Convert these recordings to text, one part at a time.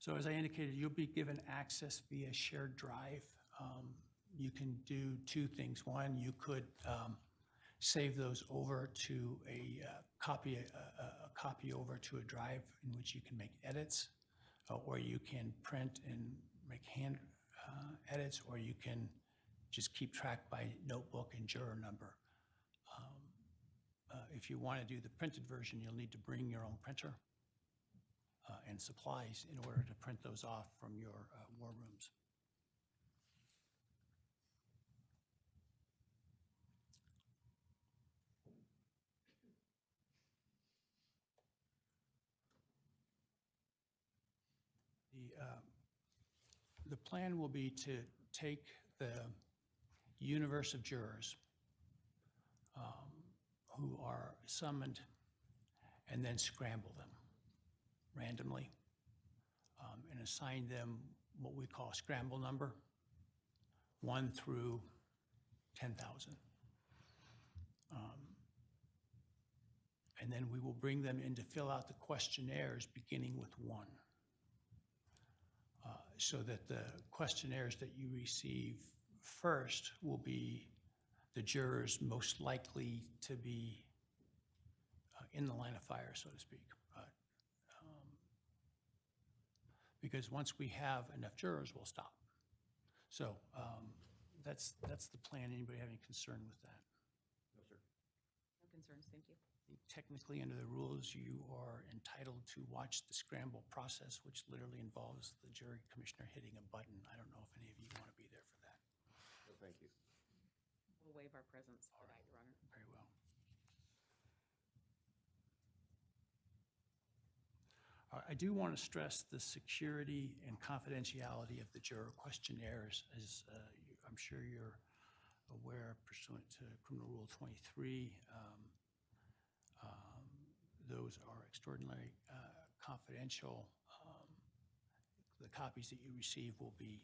So as I indicated, you'll be given access via shared drive. You can do two things. One, you could save those over to a copy over to a drive in which you can make edits, or you can print and make hand edits, or you can just keep track by notebook and juror number. If you want to do the printed version, you'll need to bring your own printer and supplies in order to print those off from your war rooms. The plan will be to take the universe of jurors who are summoned and then scramble them randomly and assign them what we call a scramble number, 1 through 10,000. And then we will bring them in to fill out the questionnaires beginning with 1. So that the questionnaires that you receive first will be the jurors most likely to be in the line of fire, so to speak. Because once we have enough jurors, we'll stop. So that's the plan. Anybody have any concern with that? No, sir. No concerns, thank you. Technically, under the rules, you are entitled to watch the scramble process, which literally involves the jury commissioner hitting a button. I don't know if any of you want to be there for that. No, thank you. We'll waive our presence for that, Your Honor. Very well. I do want to stress the security and confidentiality of the juror questionnaires. As I'm sure you're aware, pursuant to Criminal Rule 23, those are extraordinarily confidential. The copies that you receive will be,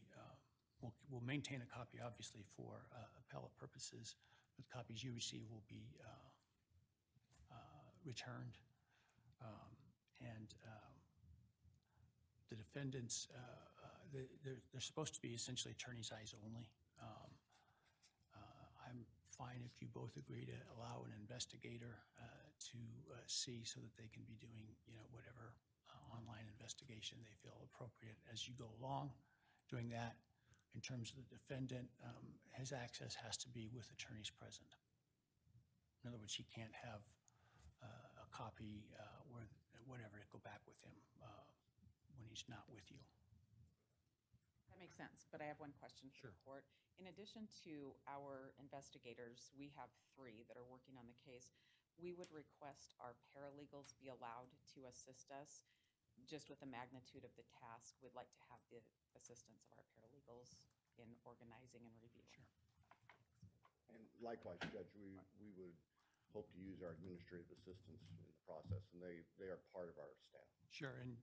we'll maintain a copy, obviously, for appellate purposes, but the copies you receive will be returned. The defendants, they're supposed to be essentially attorney's eyes only. I'm fine if you both agree to allow an investigator to see so that they can be doing, whatever online investigation they feel appropriate as you go along. Doing that, in terms of the defendant, his access has to be with attorneys present. In other words, he can't have a copy or whatever to go back with him when he's not with you. That makes sense, but I have one question for the court. In addition to our investigators, we have 3 that are working on the case. We would request our paralegals be allowed to assist us just with the magnitude of the task. We'd like to have the assistance of our paralegals in organizing and reviewing. And likewise, Judge, we would hope to use our administrative assistants in the process, and they are part of our staff. Sure, and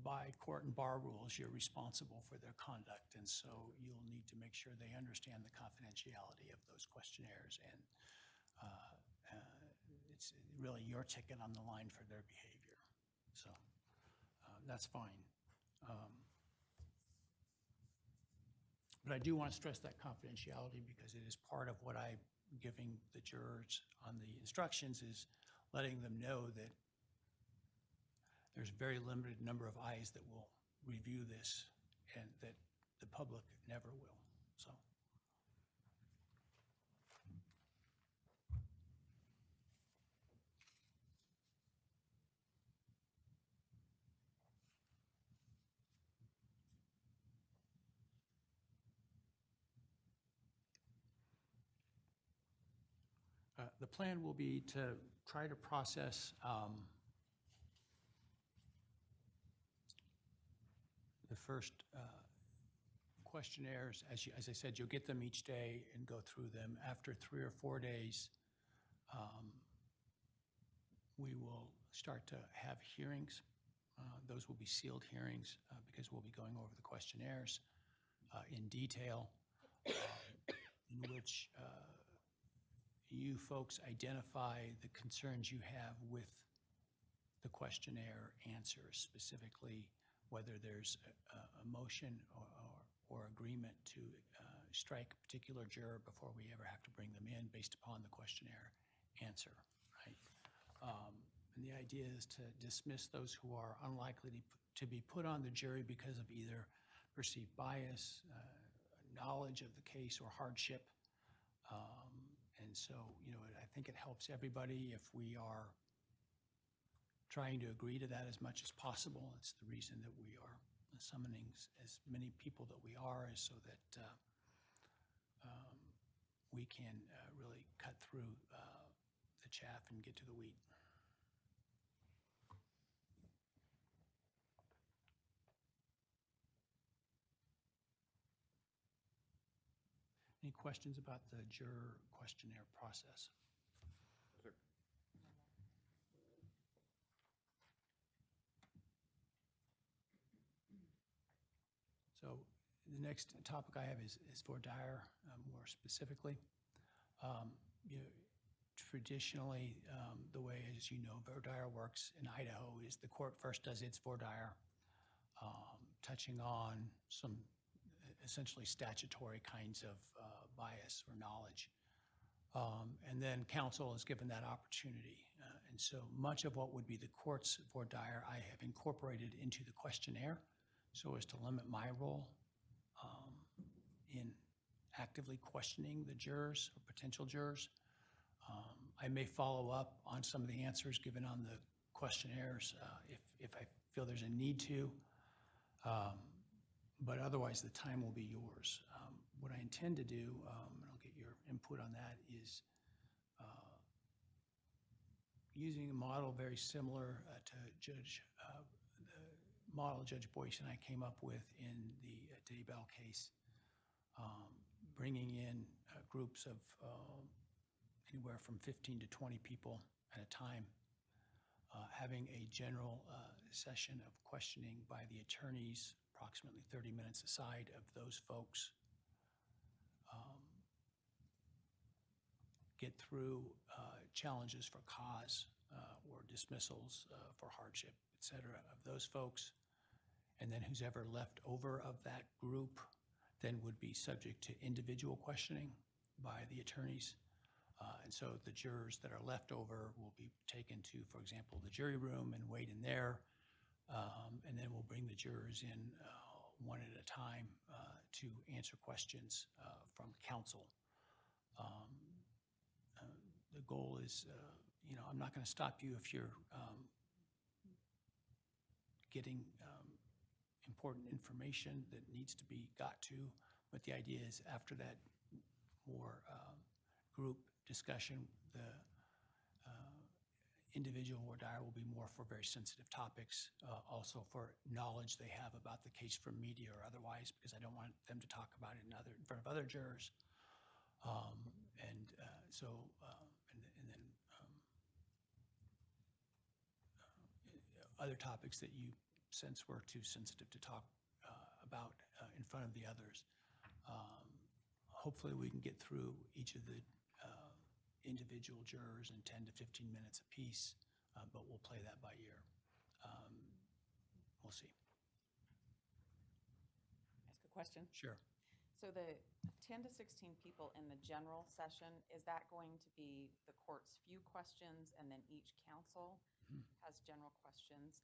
by court and bar rules, you're responsible for their conduct, and so you'll need to make sure they understand the confidentiality of those questionnaires, and it's really your ticket on the line for their behavior. So that's fine. But I do want to stress that confidentiality because it is part of what I'm giving the jurors on the instructions, is letting them know that there's a very limited number of eyes that will review this and that the public never will. So. The plan will be to try to process the first questionnaires. As I said, you'll get them each day and go through them. After 3 or 4 days, we will start to have hearings. Those will be sealed hearings because we'll be going over the questionnaires in detail, in which you folks identify the concerns you have with the questionnaire answers, specifically whether there's a motion or agreement to strike a particular juror before we ever have to bring them in based upon the questionnaire answer, right? And the idea is to dismiss those who are unlikely to be put on the jury because of either perceived bias, knowledge of the case, or hardship. And so, I think it helps everybody if we are trying to agree to that as much as possible. It's the reason that we are summoning as many people that we are, is so that we can really cut through the chaff and get to the wheat. Any questions about the juror questionnaire process? Sir. So the next topic I have is voir dire, more specifically. Traditionally, the way, as you know, voir dire works in Idaho is the court first does its voir dire, touching on some essentially statutory kinds of bias or knowledge. And then counsel is given that opportunity. And so much of what would be the court's voir dire, I have incorporated into the questionnaire so as to limit my role in actively questioning the jurors or potential jurors. I may follow up on some of the answers given on the questionnaires if I feel there's a need to, but otherwise the time will be yours. What I intend to do, and I'll get your input on that, is using a model very similar to the model Judge Boise and I came up with in the Daybell case, bringing in groups of anywhere from 15 to 20 people at a time, having a general session of questioning by the attorneys, approximately 30 minutes aside of those folks, get through challenges for cause or dismissals for hardship, et cetera, of those folks. And then who's ever left over of that group then would be subject to individual questioning by the attorneys. And so the jurors that are left over will be taken to, for example, the jury room and wait in there. And then we'll bring the jurors in one at a time to answer questions from counsel. The goal is, I'm not going to stop you if you're getting important information that needs to be got to, but the idea is after that more group discussion, the individual voir dire will be more for very sensitive topics, also for knowledge they have about the case from media or otherwise, because I don't want them to talk about it in front of other jurors. Other topics that you sense were too sensitive to talk about in front of the others. Hopefully we can get through each of the individual jurors in 10 to 15 minutes apiece, but we'll play that by ear. We'll see. Ask a question? Sure. So the 10 to 16 people in the general session, is that going to be the court's few questions and then each counsel has general questions?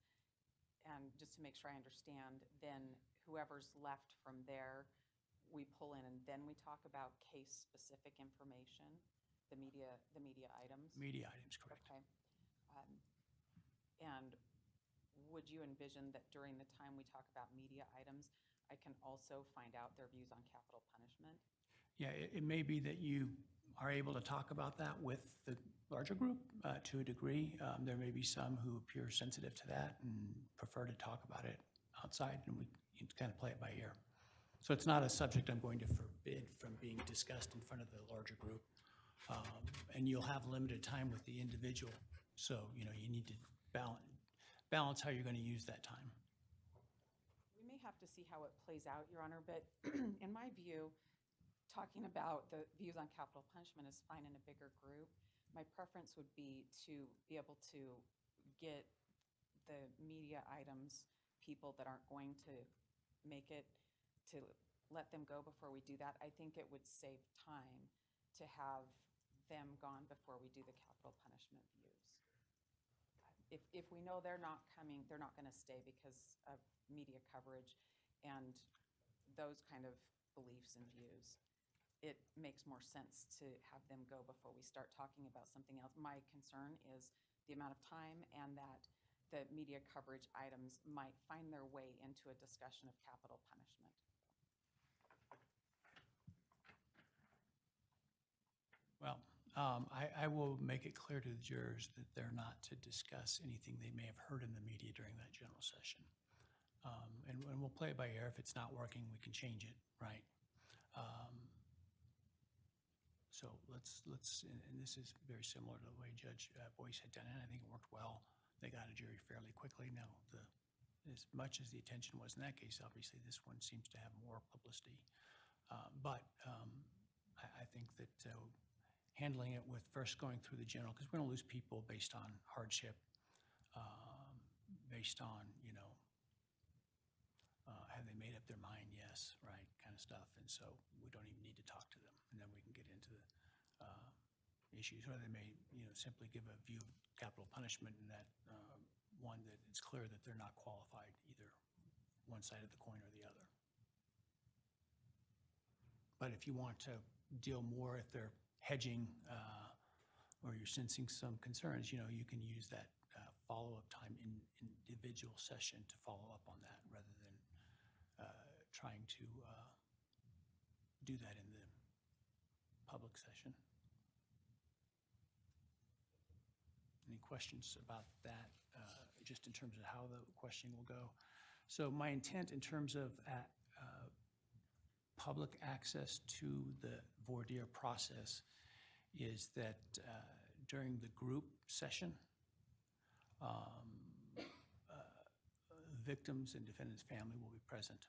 And just to make sure I understand, then whoever's left from there, we pull in and then we talk about case-specific information, the media items? Media items, correct. Okay. And would you envision that during the time we talk about media items, I can also find out their views on capital punishment? Yeah, it may be that you are able to talk about that with the larger group to a degree. There may be some who appear sensitive to that and prefer to talk about it outside, and we kind of play it by ear. So it's not a subject I'm going to forbid from being discussed in front of the larger group. And you'll have limited time with the individual. So, you need to balance how you're going to use that time. We may have to see how it plays out, Your Honor, but in my view, talking about the views on capital punishment is fine in a bigger group. My preference would be to be able to get the media items, people that aren't going to make it, to let them go before we do that. I think it would save time to have them gone before we do the capital punishment views. If we know they're not coming, they're not going to stay because of media coverage and those kind of beliefs and views, it makes more sense to have them go before we start talking about something else. My concern is the amount of time and that the media coverage items might find their way into a discussion of capital punishment. Well, I will make it clear to the jurors that they're not to discuss anything they may have heard in the media during that general session. And we'll play it by ear. If it's not working, we can change it, right? So let's, and this is very similar to the way Judge Boise had done it. I think it worked well. They got a jury fairly quickly. Now, as much as the attention was in that case, obviously this one seems to have more publicity. But I think that handling it with first going through the general, because we're going to lose people based on hardship, based on, have they made up their mind? Yes, right, kind of stuff. And so we don't even need to talk to them. And then we can get into the issues, or they may, simply give a view of capital punishment in that one that it's clear that they're not qualified either one side of the coin or the other. But if you want to deal more, if they're hedging or you're sensing some concerns, you can use that follow-up time in individual session to follow up on that rather than trying to do that in the public session. Any questions about that, just in terms of how the questioning will go? So my intent in terms of public access to the voir dire process is that during the group session, victims and defendants' family will be present.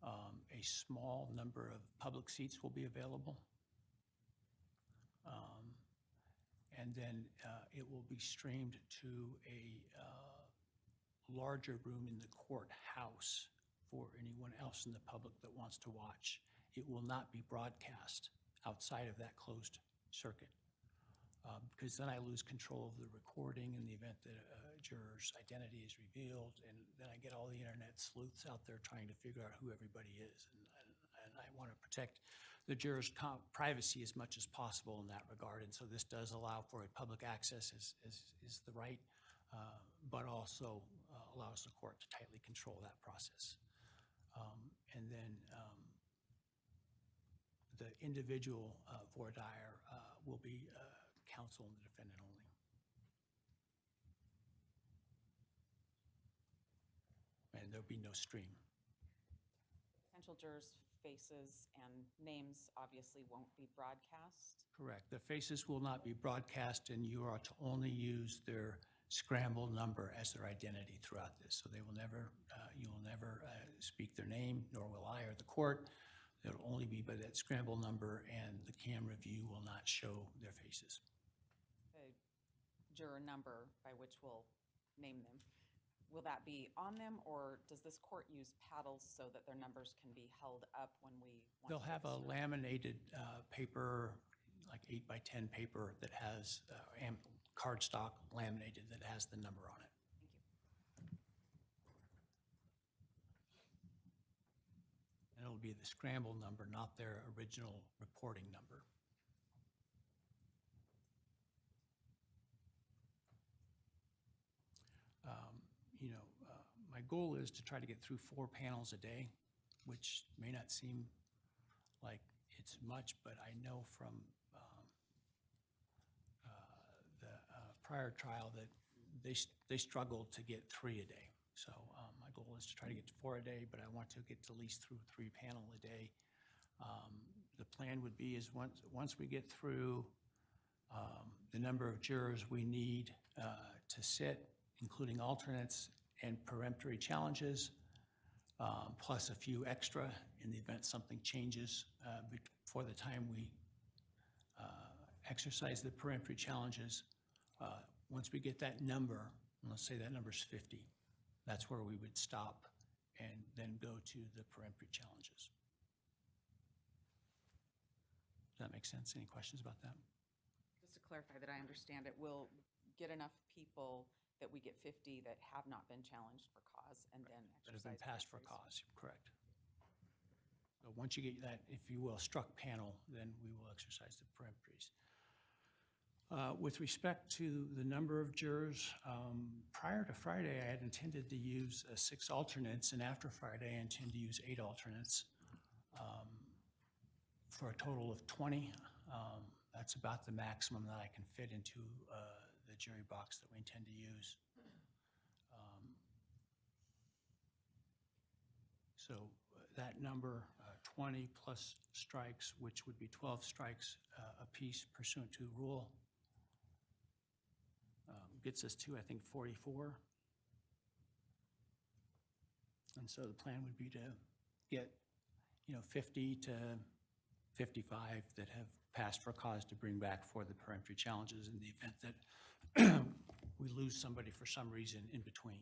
A small number of public seats will be available. And then it will be streamed to a larger room in the courthouse for anyone else in the public that wants to watch. It will not be broadcast outside of that closed circuit, because then I lose control of the recording in the event that a juror's identity is revealed, and then I get all the internet sleuths out there trying to figure out who everybody is. And I want to protect the jurors' privacy as much as possible in that regard. And so this does allow for a public access is the right, but also allows the court to tightly control that process. And then the individual voir dire will be counsel and the defendant only. And there'll be no stream. Potential jurors' faces and names obviously won't be broadcast. Correct. The faces will not be broadcast, and you are to only use their scramble number as their identity throughout this. So they will never, you will never speak their name, nor will I or the court. It'll only be by that scramble number, and the camera view will not show their faces. The juror number by which we'll name them, will that be on them, or does this court use paddles so that their numbers can be held up when we want They'll to have a insert? laminated paper, like 8x10 paper that has cardstock laminated that has the number on it. Thank you. And it'll be the scramble number, not their original reporting number. My goal is to try to get through 4 panels a day, which may not seem like it's much, but I know from the prior trial that they struggled to get 3 a day. So my goal is to try to get to 4 a day, but I want to get to at least through 3 panel a day. The plan would be is once we get through the number of jurors we need to sit, including alternates and peremptory challenges, plus a few extra in the event something changes before the time we exercise the peremptory challenges. Once we get that number, And let's say that number's 50. That's where we would stop and then go to the peremptory challenges. Does that make sense? Any questions about that? Just to clarify that I understand it, we'll get enough people that we get 50 that have not been challenged for cause and then That have been exercise passed for peremptories. cause, correct. So once you get that, if you will, struck panel, then we will exercise the peremptories. With respect to the number of jurors, prior to Friday, I had intended to use 6 alternates, and after Friday, I intend to use 8 alternates for a total of 20. That's about the maximum that I can fit into the jury box that we intend to use. So that number, 20 plus strikes, which would be 12 strikes apiece pursuant to rule, gets us to, I think, 44. And so the plan would be to get, 50 to 55 that have passed for cause to bring back for the peremptory challenges in the event that we lose somebody for some reason in between.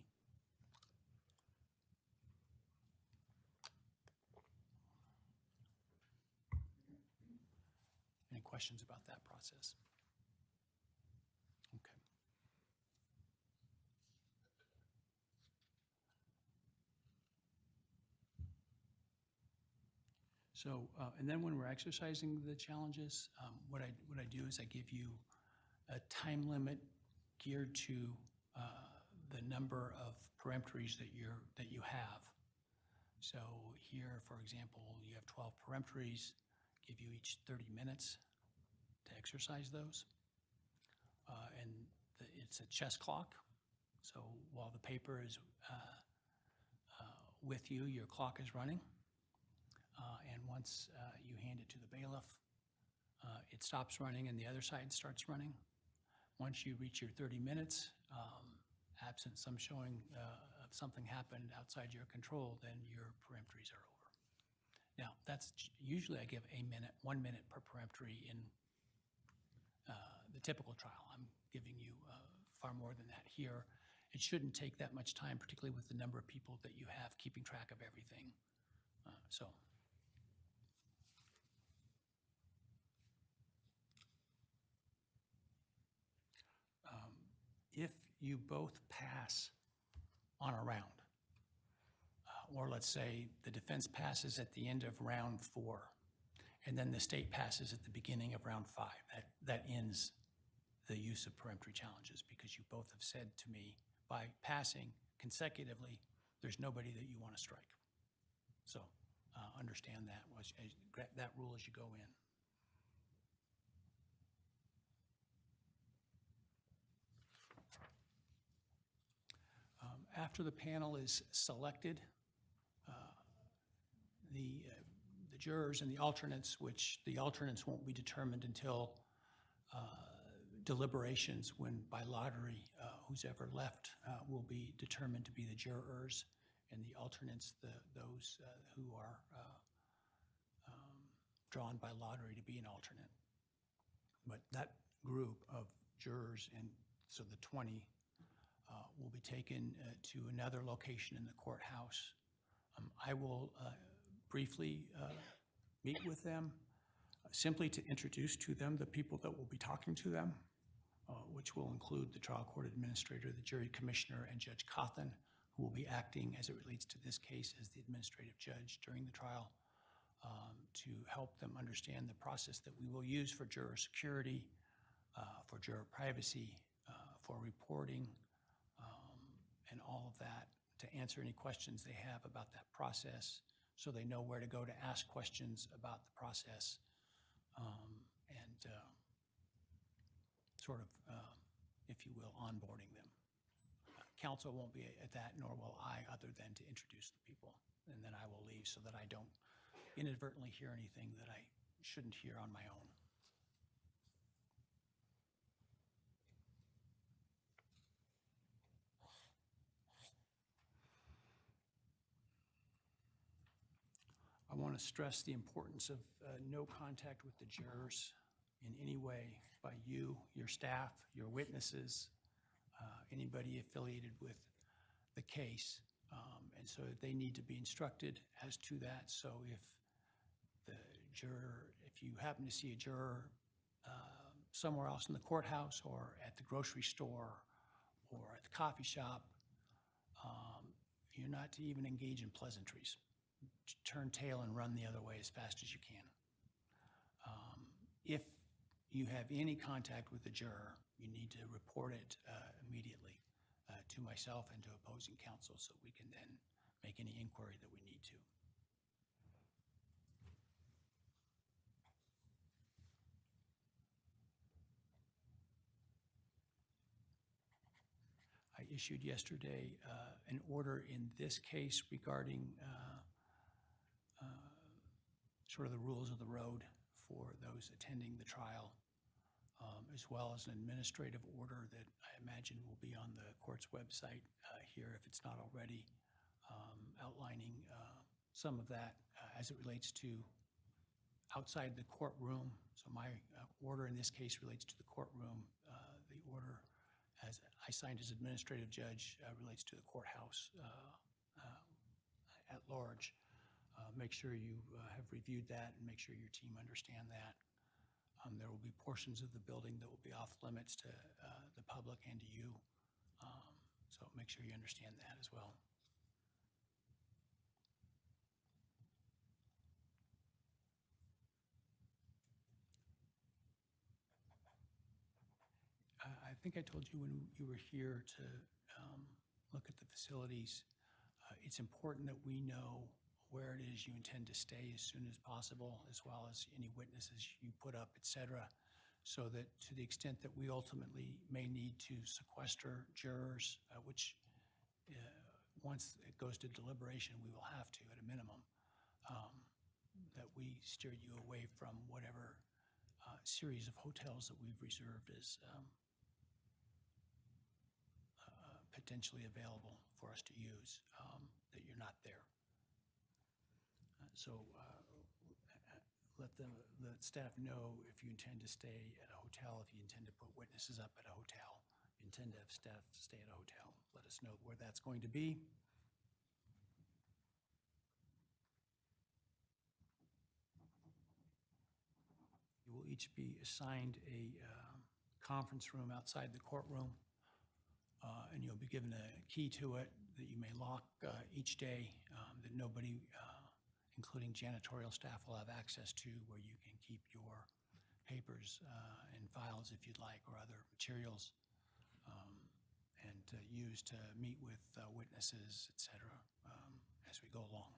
Any questions about that process? Okay. So, and then when we're exercising the challenges, what I do is I give you a time limit geared to the number of peremptories that you have. So here, for example, you have 12 peremptories, give you each 30 minutes to exercise those. And it's a chess clock. So while the paper is with you, your clock is running. And once you hand it to the bailiff, it stops running and the other side starts running. Once you reach your 30 minutes, absent some showing of something happened outside your control, then your peremptories are over. Now, that's usually I give 1 minute per peremptory in the typical trial. I'm giving you far more than that here. It shouldn't take that much time, particularly with the number of people that you have keeping track of everything. If you both pass on a round, or let's say the defense passes at the end of round 4, and then the state passes at the beginning of round 5, that ends the use of peremptory challenges, because you both have said to me, by passing consecutively, there's nobody that you want to strike. So understand that rule as you go in. After the panel is selected, the jurors and the alternates, which the alternates won't be determined until deliberations, when by lottery, who's ever left will be determined to be the jurors, and the alternates, those who are drawn by lottery to be an alternate. But that group of jurors, and so the 20, will be taken to another location in the courthouse. I will briefly meet with them, simply to introduce to them the people that will be talking to them, which will include the trial court administrator, the jury commissioner, and Judge Cawthon, who will be acting as it relates to this case as the administrative judge during the trial, to help them understand the process that we will use for juror security, for juror privacy, for reporting, and all of that, to answer any questions they have about that process, so they know where to go to ask questions about the process, and sort of, if you will, onboarding them. Counsel won't be at that, nor will I, other than to introduce the people, and then I will leave so that I don't inadvertently hear anything that I shouldn't hear on my own. I want to stress the importance of no contact with the jurors in any way by you, your staff, your witnesses, anybody affiliated with the case. And so they need to be instructed as to that. So if the juror, if you happen to see a juror somewhere else in the courthouse or at the grocery store or at the coffee shop, you're not to even engage in pleasantries. Turn tail and run the other way as fast as you can. If you have any contact with the juror, you need to report it immediately to myself and to opposing counsel so we can then make any inquiry that we need to. I issued yesterday an order in this case regarding sort of the rules of the road for those attending the trial, as well as an administrative order that I imagine will be on the court's website here if it's not already, outlining some of that as it relates to outside the courtroom. So my order in this case relates to the courtroom. The order, as I signed as administrative judge, relates to the courthouse at large. Make sure you have reviewed that and make sure your team understand that. There will be portions of the building that will be off limits to the public and to you. So make sure you understand that as well. I think I told you when you were here to look at the facilities, it's important that we know where it is you intend to stay as soon as possible, as well as any witnesses you put up, et cetera, so that to the extent that we ultimately may need to sequester jurors, which once it goes to deliberation, we will have to at a minimum, that we steer you away from whatever series of hotels that we've reserved as potentially available for us to use, that you're not there. So let staff know if you intend to stay at a hotel, if you intend to put witnesses up at a hotel, if you intend to have staff stay at a hotel. Let us know where that's going to be. You will each be assigned a conference room outside the courtroom, and you'll be given a key to it that you may lock each day, that nobody, including janitorial staff, will have access to, where you can keep your papers and files if you'd like, or other materials, and use to meet with witnesses, et cetera, as we go along.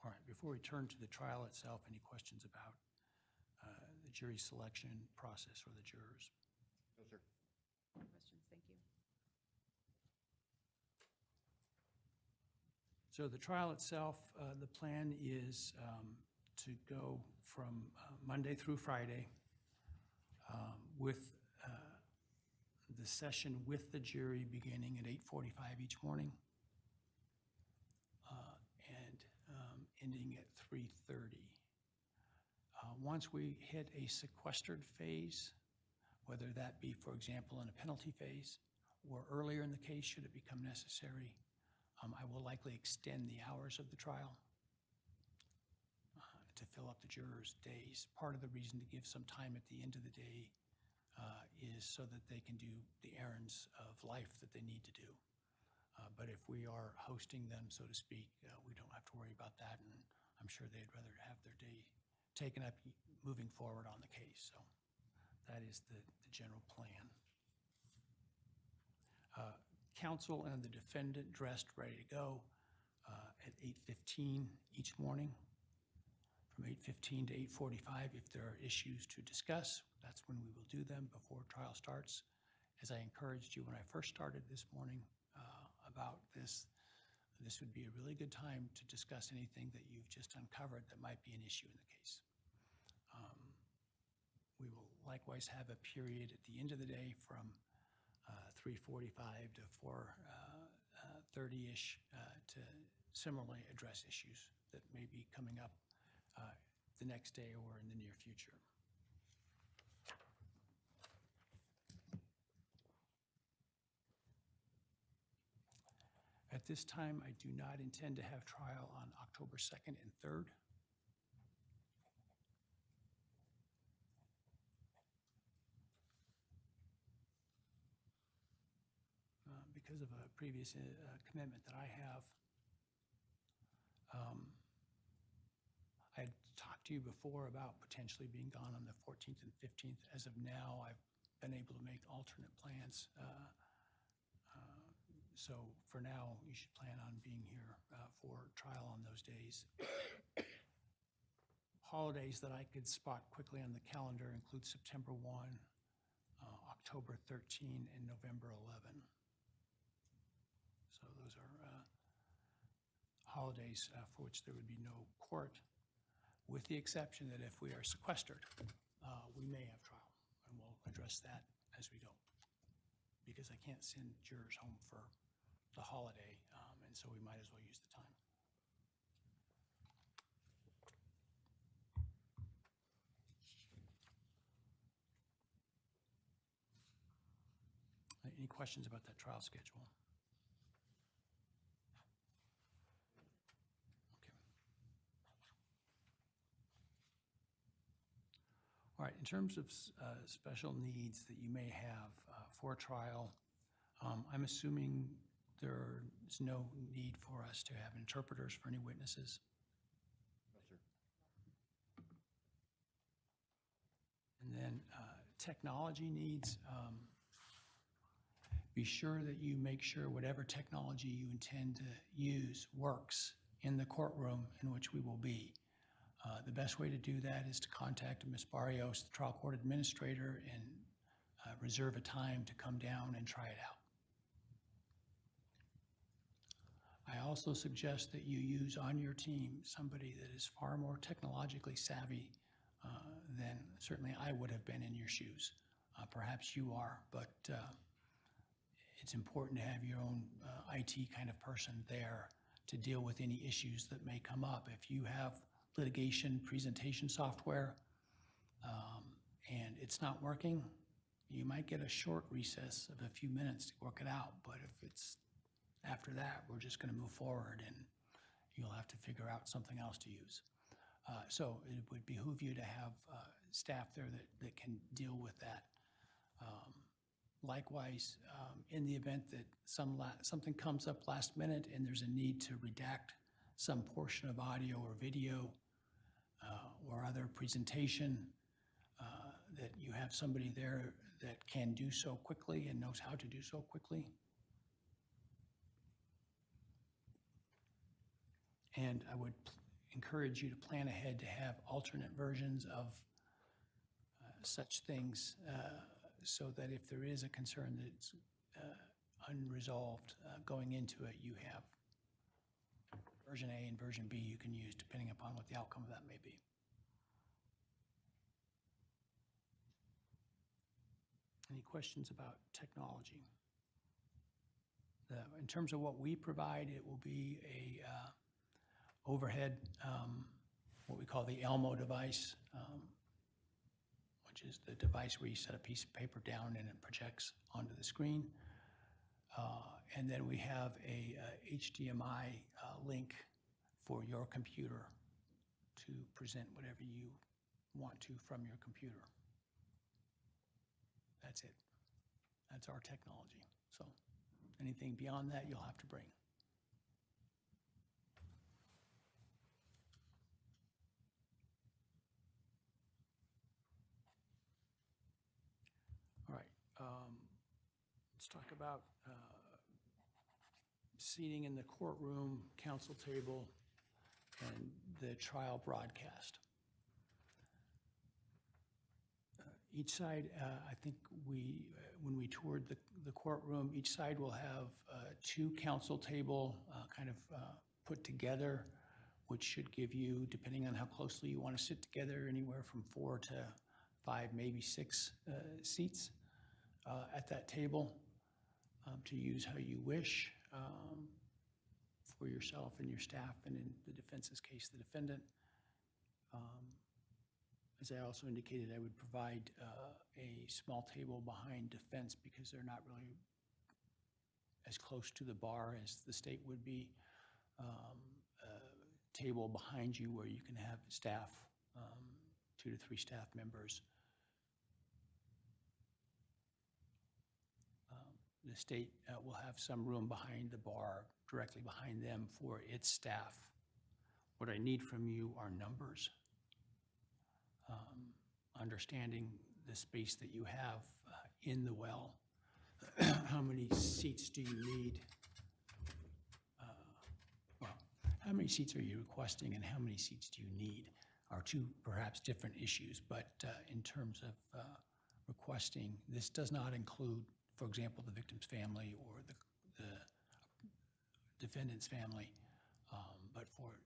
All right, before we turn to the trial itself, any questions about the jury selection process or the jurors? No, sir. No questions, thank you. So the trial itself, the plan is to go from Monday through Friday with the session with the jury beginning at 8:45 each morning and ending at 3:30. Once we hit a sequestered phase, whether that be, for example, in a penalty phase or earlier in the case, should it become necessary, I will likely extend the hours of the trial to fill up the jurors' days. Part of the reason to give some time at the end of the day is so that they can do the errands of life that they need to do. But if we are hosting them, so to speak, we don't have to worry about that, and I'm sure they'd rather have their day taken up moving forward on the case. So that is the general plan. Counsel and the defendant dressed, ready to go at 8:15 each morning. From 8:15 to 8:45, if there are issues to discuss, that's when we will do them before trial starts. As I encouraged you when I first started this morning about this, this would be a really good time to discuss anything that you've just uncovered that might be an issue in the case. We will likewise have a period at the end of the day from 3:45 to 4:30-ish to similarly address issues that may be coming up. the next day or in the near future. At this time, I do not intend to have trial on October 2nd and 3rd. Because of a previous commitment that I have. I had talked to you before about potentially being gone on the 14th and 15th. As of now, I've been able to make alternate plans. So for now, you should plan on being here for trial on those days. Holidays that I could spot quickly on the calendar include September 1, October 13, and November 11. So those are holidays for which there would be no court, with the exception that if we are sequestered, we may have trial, and we'll address that as we go. Because I can't send jurors home for the holiday, and so we might as well use the time. Any questions about that trial schedule? Okay. All right, in terms of special needs that you may have for trial, I'm assuming there's no need for us to have interpreters for any witnesses. No, sir. And then technology needs, be sure that you make sure whatever technology you intend to use works in the courtroom in which we will be. The best way to do that is to contact Ms. Barrios, the trial court administrator, and reserve a time to come down and try it out. I also suggest that you use on your team somebody that is far more technologically savvy than certainly I would have been in your shoes. Perhaps you are, but it's important to have your own IT kind of person there to deal with any issues that may come up. If you have litigation presentation software and it's not working, you might get a short recess of a few minutes to work it out. But if it's after that, we're just going to move forward and you'll have to figure out something else to use. So it would behoove you to have staff there that can deal with that. Likewise, in the event that something comes up last minute and there's a need to redact some portion of audio or video or other presentation, that you have somebody there that can do so quickly and knows how to do so quickly. And I would encourage you to plan ahead to have alternate versions of such things so that if there is a concern that's unresolved going into it, you have version A and version B you can use depending upon what the outcome of that may be. Any questions about technology? In terms of what we provide, it will be a overhead, what we call the Elmo device, which is the device where you set a piece of paper down and it projects onto the screen. And then we have a HDMI link for your computer to present whatever you want to from your computer. That's it. That's our technology. So anything beyond that, you'll have to bring. All right. Let's talk about seating in the courtroom, counsel table, and the trial broadcast. Each side, I think when we toured the courtroom, each side will have two counsel table kind of put together, which should give you, depending on how closely you want to sit together, anywhere from 4 to 5, maybe 6 seats at that table to use how you wish for yourself and your staff, and in the defense's case, the defendant. as I also indicated, I would provide a small table behind defense because they're not really as close to the bar as the state would be. A table behind you where you can have staff, 2 to 3 staff members. The state will have some room behind the bar, directly behind them for its staff. What I need from you are numbers. Understanding the space that you have in the well. How many seats do you need? How many seats are you requesting and how many seats do you need are two perhaps different issues, but in terms of requesting, this does not include, for example, the victim's family or the defendant's family, but for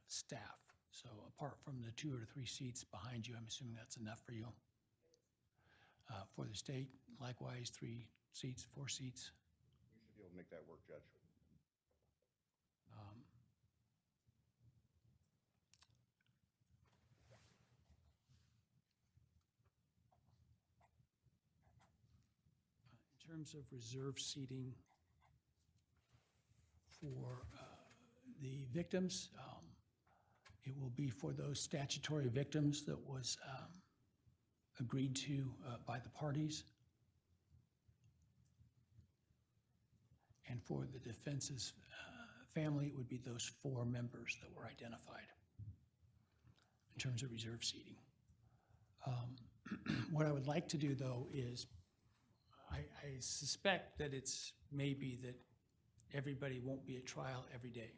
staff. So apart from the 2 or 3 seats behind you, I'm assuming that's enough for you? For the state, likewise, 3 seats, 4 seats? You should be able to make that work, Judge. In terms of reserve seating for the victims, it will be for those statutory victims that was agreed to by the parties. And for the defense's family, it would be those 4 members that were identified in terms of reserve seating. What I would like to do, though, is I suspect that it's maybe that everybody won't be at trial every day.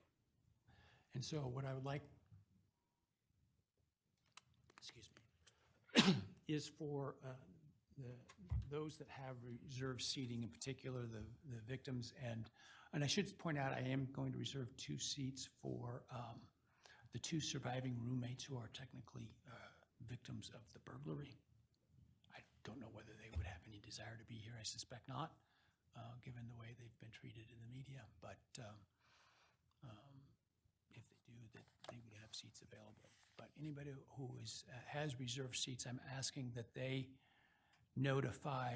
And so what I would like, excuse me, is for those that have reserved seating, in particular the victims, and I should point out I am going to reserve 2 seats for the 2 surviving roommates who are technically victims of the burglary. I don't know whether they would have any desire to be here. I suspect not, given the way they've been treated in the media, but if they do, that they would have seats available. But anybody who has reserved seats, I'm asking that they notify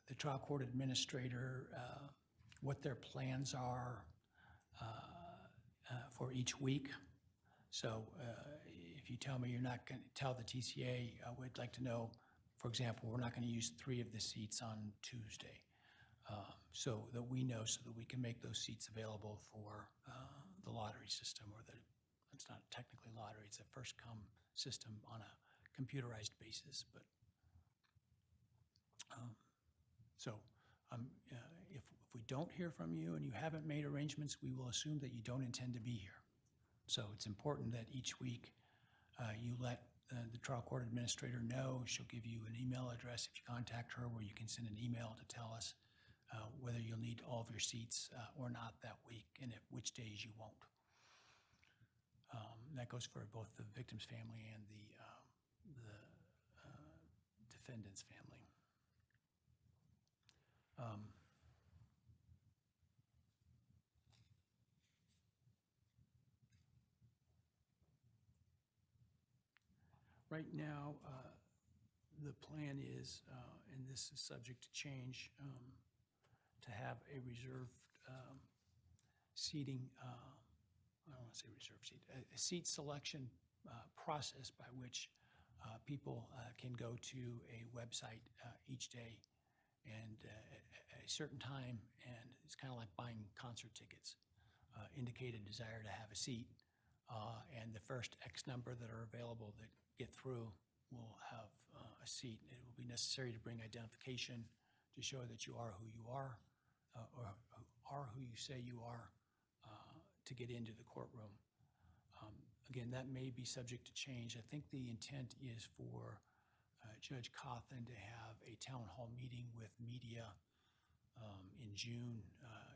the trial court administrator what their plans are for each week. So if you tell me you're not going to tell the TCA, I would like to know, for example, we're not going to use 3 of the seats on Tuesday, so that we know, so that we can make those seats available for the lottery system, or it's not technically lottery, it's a first-come system on a computerized basis. But if we don't hear from you and you haven't made arrangements, we will assume that you don't intend to be here. So it's important that each week you let the trial court administrator know. She'll give you an email address if you contact her, where you can send an email to tell us whether you'll need all of your seats or not that week, and which days you won't. That goes for both the victim's family and the defendant's family. Right now, the plan is, and this is subject to change, to have a reserved seating, I don't want to say reserved seat, a seat selection process by which people can go to a website each day and at a certain time, and it's kind of like buying concert tickets, indicate a desire to have a seat, and the first X number that are available that get through will have a seat. It will be necessary to bring identification to show that you are who you are, or are who you say you are, to get into the courtroom. Again, that may be subject to change. I think the intent is for Judge Cawthon to have a town hall meeting with media in June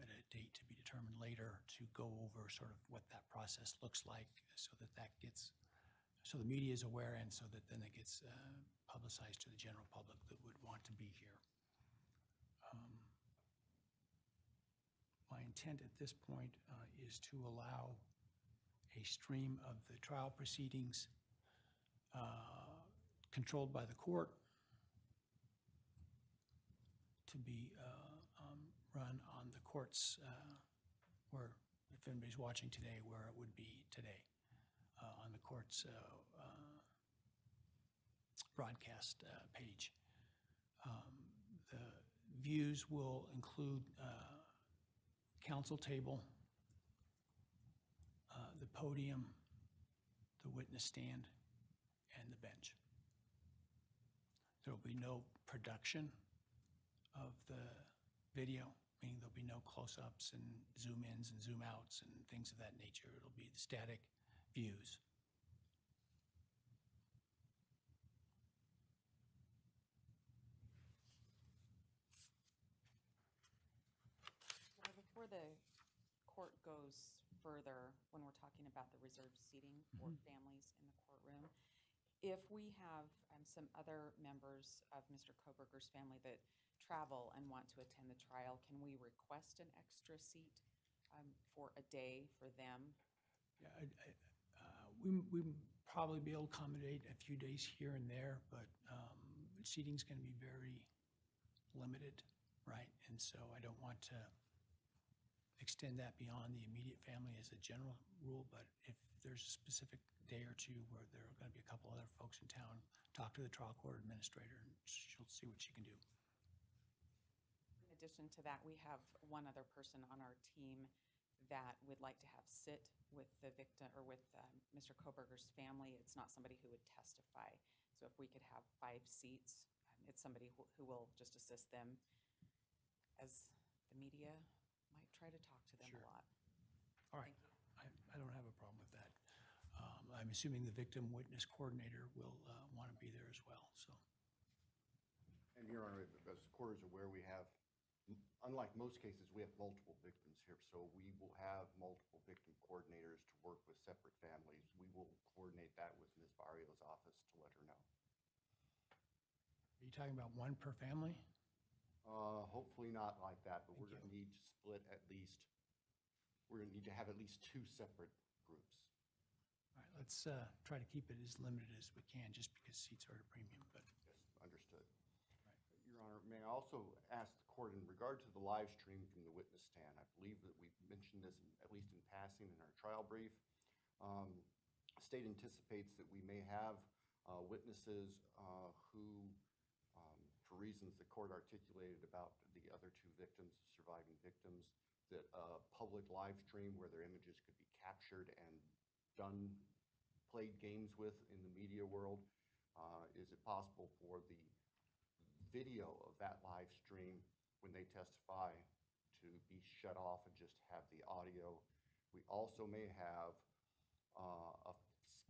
at a date to be determined later, to go over sort of what that process looks like, so that so the media is aware, and so that then it gets publicized to the general public that would want to be here. My intent at this point is to allow a stream of the trial proceedings controlled by the court, to be run on the court's, where, if anybody's watching today, where it would be today, on the court's broadcast page. The views will include council table, the podium, the witness stand, and the bench. There will be no production of the video, meaning there'll be no close-ups and zoom-ins and zoom-outs and things of that nature. It'll be the static views. Before the court goes further, when we're talking about the reserved seating for families in the courtroom, if we have some other members of Mr. Kohberger's family that travel and want to attend the trial, can we request an extra seat for a day for them? Yeah, we probably be able to accommodate a few days here and there, but seating's going to be very limited, right? And so I don't want to extend that beyond the immediate family as a general rule, but if there's a specific day or two where there are going to be a couple other folks in town, talk to the trial court administrator, and she'll see what she can do. In addition to that, we have one other person on our team that would like to have sit with the victim or with Mr. Kohberger's family. It's not somebody who would testify. So if we could have 5 seats, it's somebody who will just assist them, as the media might try to talk to them Sure. a lot. All right, Thank you. I don't have a problem with that. I'm assuming the victim witness coordinator will want to be there as well, so. And Your Honor, as the court is aware, we have, unlike most cases, we have multiple victims here. So we will have multiple victim coordinators to work with separate families. We will coordinate that with Ms. Barrios' office to let her know. Are you talking about one per family? Hopefully not like that, but we're Thank going to need to split at least, we're going to need to have at least 2 separate groups. All right, let's try to keep it as limited as we can, just because seats are at a premium, but. Yes, understood. Your Honor, may I also ask the court in regard to the live stream from the witness stand? I believe that we've mentioned this, at least in passing in our trial brief. State anticipates that we may have witnesses who, for reasons the court articulated about the other 2 victims, surviving victims, that a public live stream where their images could be captured and played games with in the media world. Is it possible for the video of that live stream when they testify to be shut off and just have the audio? We also may have a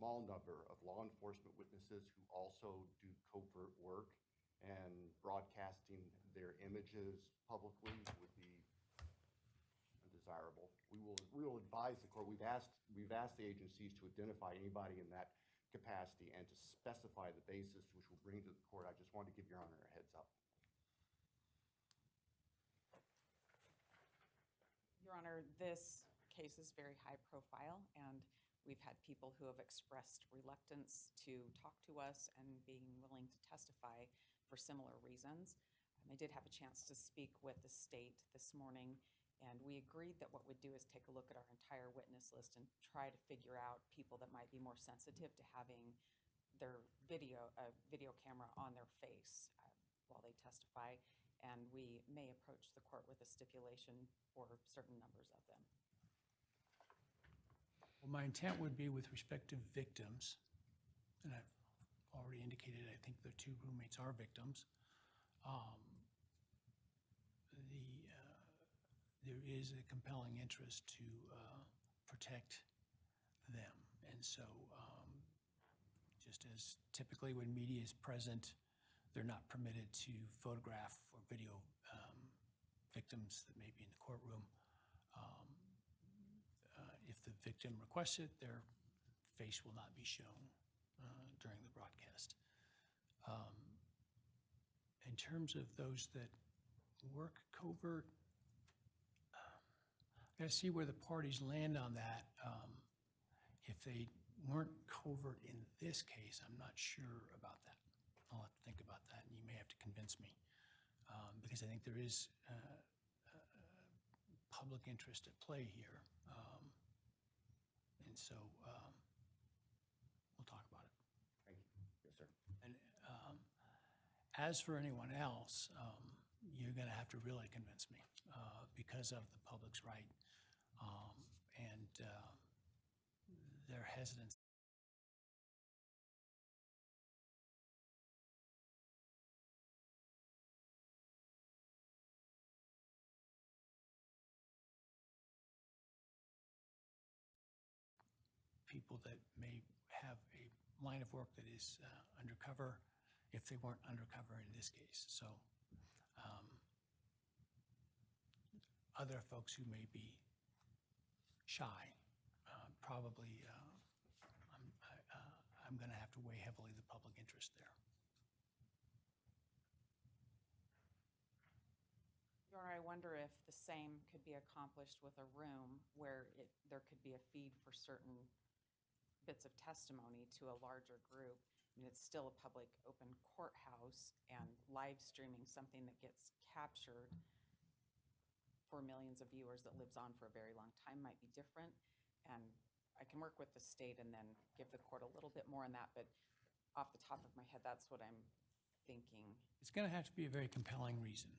small number of law enforcement witnesses who also do covert work, and broadcasting their images publicly would be undesirable. We will advise the court. We've asked the agencies to identify anybody in that capacity and to specify the basis, which we'll bring to the court. I just wanted to give Your Honor a heads up. Your Honor, this case is very high profile, and we've had people who have expressed reluctance to talk to us and being willing to testify for similar reasons. I did have a chance to speak with the state this morning, and we agreed that what we'd do is take a look at our entire witness list and try to figure out people that might be more sensitive to having their video camera on their face while they testify, and we may approach the court with a stipulation for certain numbers of them. Well, my intent would be with respect to victims, and I've already indicated I think the 2 roommates are victims. There is a compelling interest to protect them. And so just as typically when media is present, they're not permitted to photograph or video victims that may be in the courtroom. If the victim requests it, their face will not be shown during the broadcast. In terms of those that work covert, I gotta see where the parties land on that. If they weren't covert in this case, I'm not sure about that. I'll have to think about that, and you may have to convince me, because I think there is public interest at play here. And so we'll talk about it. Thank you. Yes, sir. And as for anyone else, you're going to have to really convince me because of the public's right and their hesitance. People that may have a line of work that is undercover if they weren't undercover in this case. So other folks who may be shy, probably I'm going to have to weigh heavily the public interest there. Your Honor, I wonder if the same could be accomplished with a room where there could be a feed for certain bits of testimony to a larger group. I mean, it's still a public open courthouse, and live streaming something that gets captured for millions of viewers that lives on for a very long time might be different. And I can work with the state and then give the court a little bit more on that, but off the top of my head, that's what I'm thinking. It's going to have to be a very compelling reason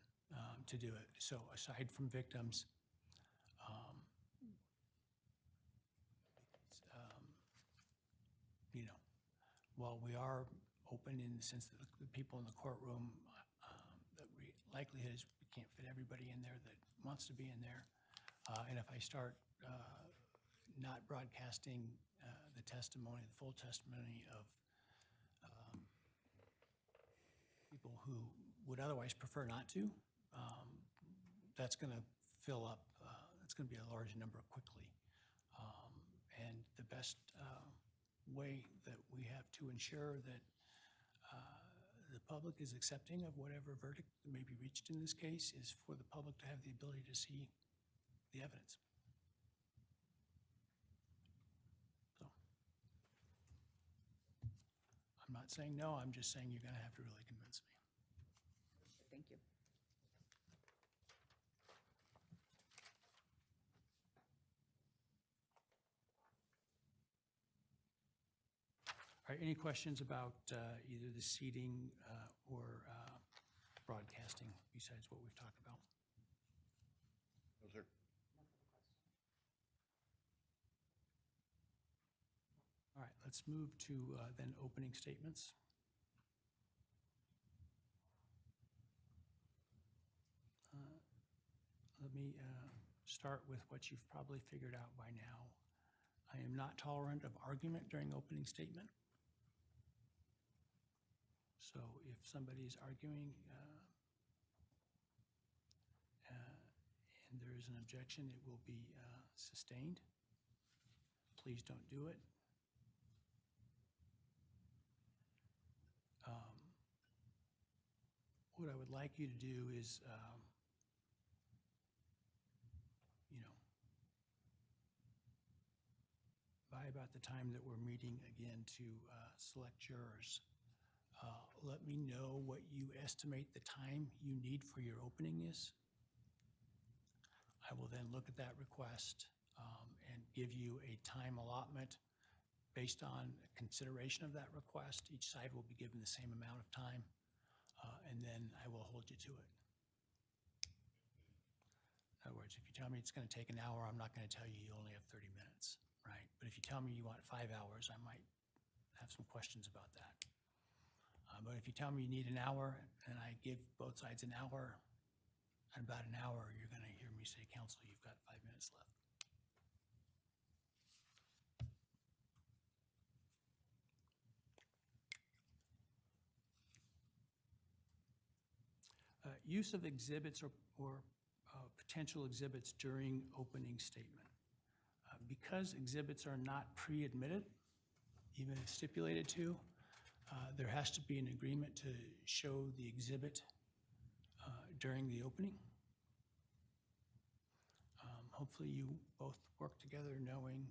to do it. So aside from victims, you know, while we are open in the sense that the people in the courtroom, the likelihood is we can't fit everybody in there that wants to be in there. And if I start not broadcasting the testimony, the full testimony of people who would otherwise prefer not to, that's going to fill up, it's going to be a large number quickly. And the best way that we have to ensure that the public is accepting of whatever verdict may be reached in this case is for the public to have the ability to see the evidence. So I'm not saying no, I'm just saying you're going to have to really convince me. Thank you. All right, any questions about either the seating or broadcasting besides what we've talked about? No, sir. All right, let's move to then opening statements. Let me start with what you've probably figured out by now. I am not tolerant of argument during opening statement. So if somebody is arguing and there is an objection, it will be sustained. Please don't do it. What I would like you to do is, by about the time that we're meeting again to select jurors, let me know what you estimate the time you need for your opening is. I will then look at that request and give you a time allotment based on consideration of that request. Each side will be given the same amount of time, and then I will hold you to it. In other words, if you tell me it's going to take an hour, I'm not going to tell you you only have 30 minutes, right? But if you tell me you want 5 hours, I might have some questions about that. But if you tell me you need an hour and I give both sides an hour, at about an hour, you're going to hear me say, counsel, you've got 5 minutes left. Use of exhibits or potential exhibits during opening statement. Because exhibits are not pre-admitted, even if stipulated to, there has to be an agreement to show the exhibit during the opening. Hopefully you both work together knowing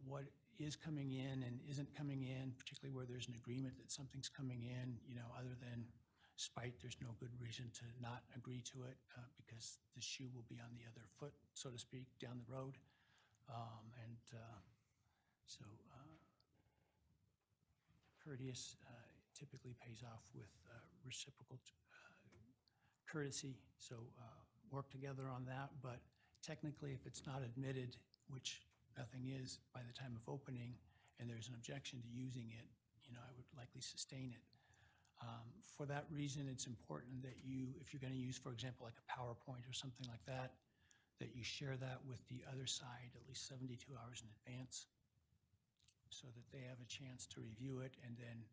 what is coming in and isn't coming in, particularly where there's an agreement that something's coming in, other than spite, there's no good reason to not agree to it because the shoe will be on the other foot, so to speak, down the road. So courteous typically pays off with reciprocal courtesy. So work together on that. But technically, if it's not admitted, which nothing is by the time of opening, and there's an objection to using it, I would likely sustain it. For that reason, it's important that you, if you're going to use, for example, like a PowerPoint or something like that you share that with the other side at least 72 hours in advance so that they have a chance to review it and then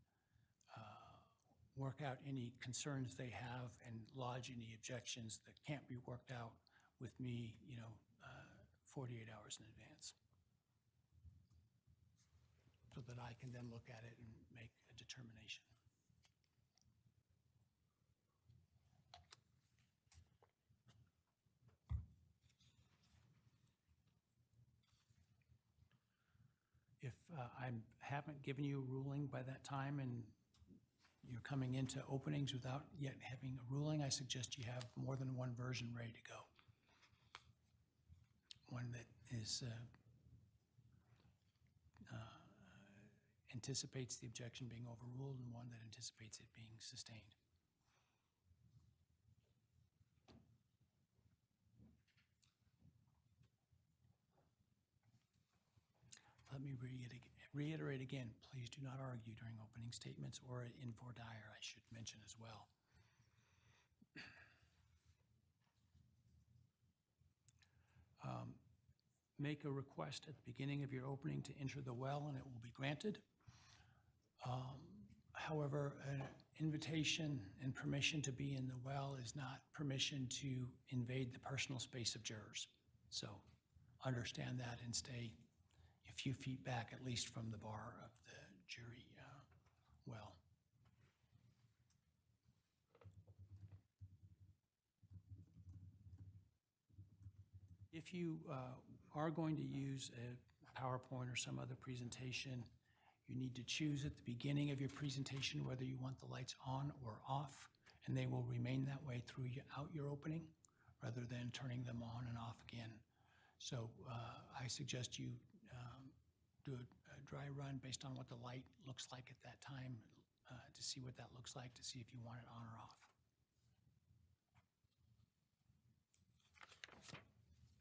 work out any concerns they have and lodge any objections that can't be worked out with me, 48 hours in advance, so that I can then look at it and make a determination. If I haven't given you a ruling by that time and you're coming into openings without yet having a ruling, I suggest you have more than one version ready to go. One that is anticipates the objection being overruled and one that anticipates it being sustained. Let me reiterate again, please do not argue during opening statements or in voir dire, I should mention as well. Make a request at the beginning of your opening to enter the well and it will be granted. However, an invitation and permission to be in the well is not permission to invade the personal space of jurors. So understand that and stay a few feet back, at least from the bar of the jury well. If you are going to use a PowerPoint or some other presentation, you need to choose at the beginning of your presentation whether you want the lights on or off, and they will remain that way throughout your opening rather than turning them on and off again. So I suggest you do a dry run based on what the light looks like at that time to see what that looks like, to see if you want it on or off.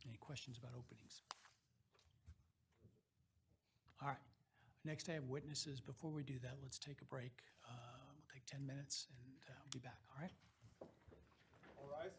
Any questions about openings? All right. Next, I have witnesses. Before we do that, let's take a break. We'll take 10 minutes and I'll be back. All right? All rise.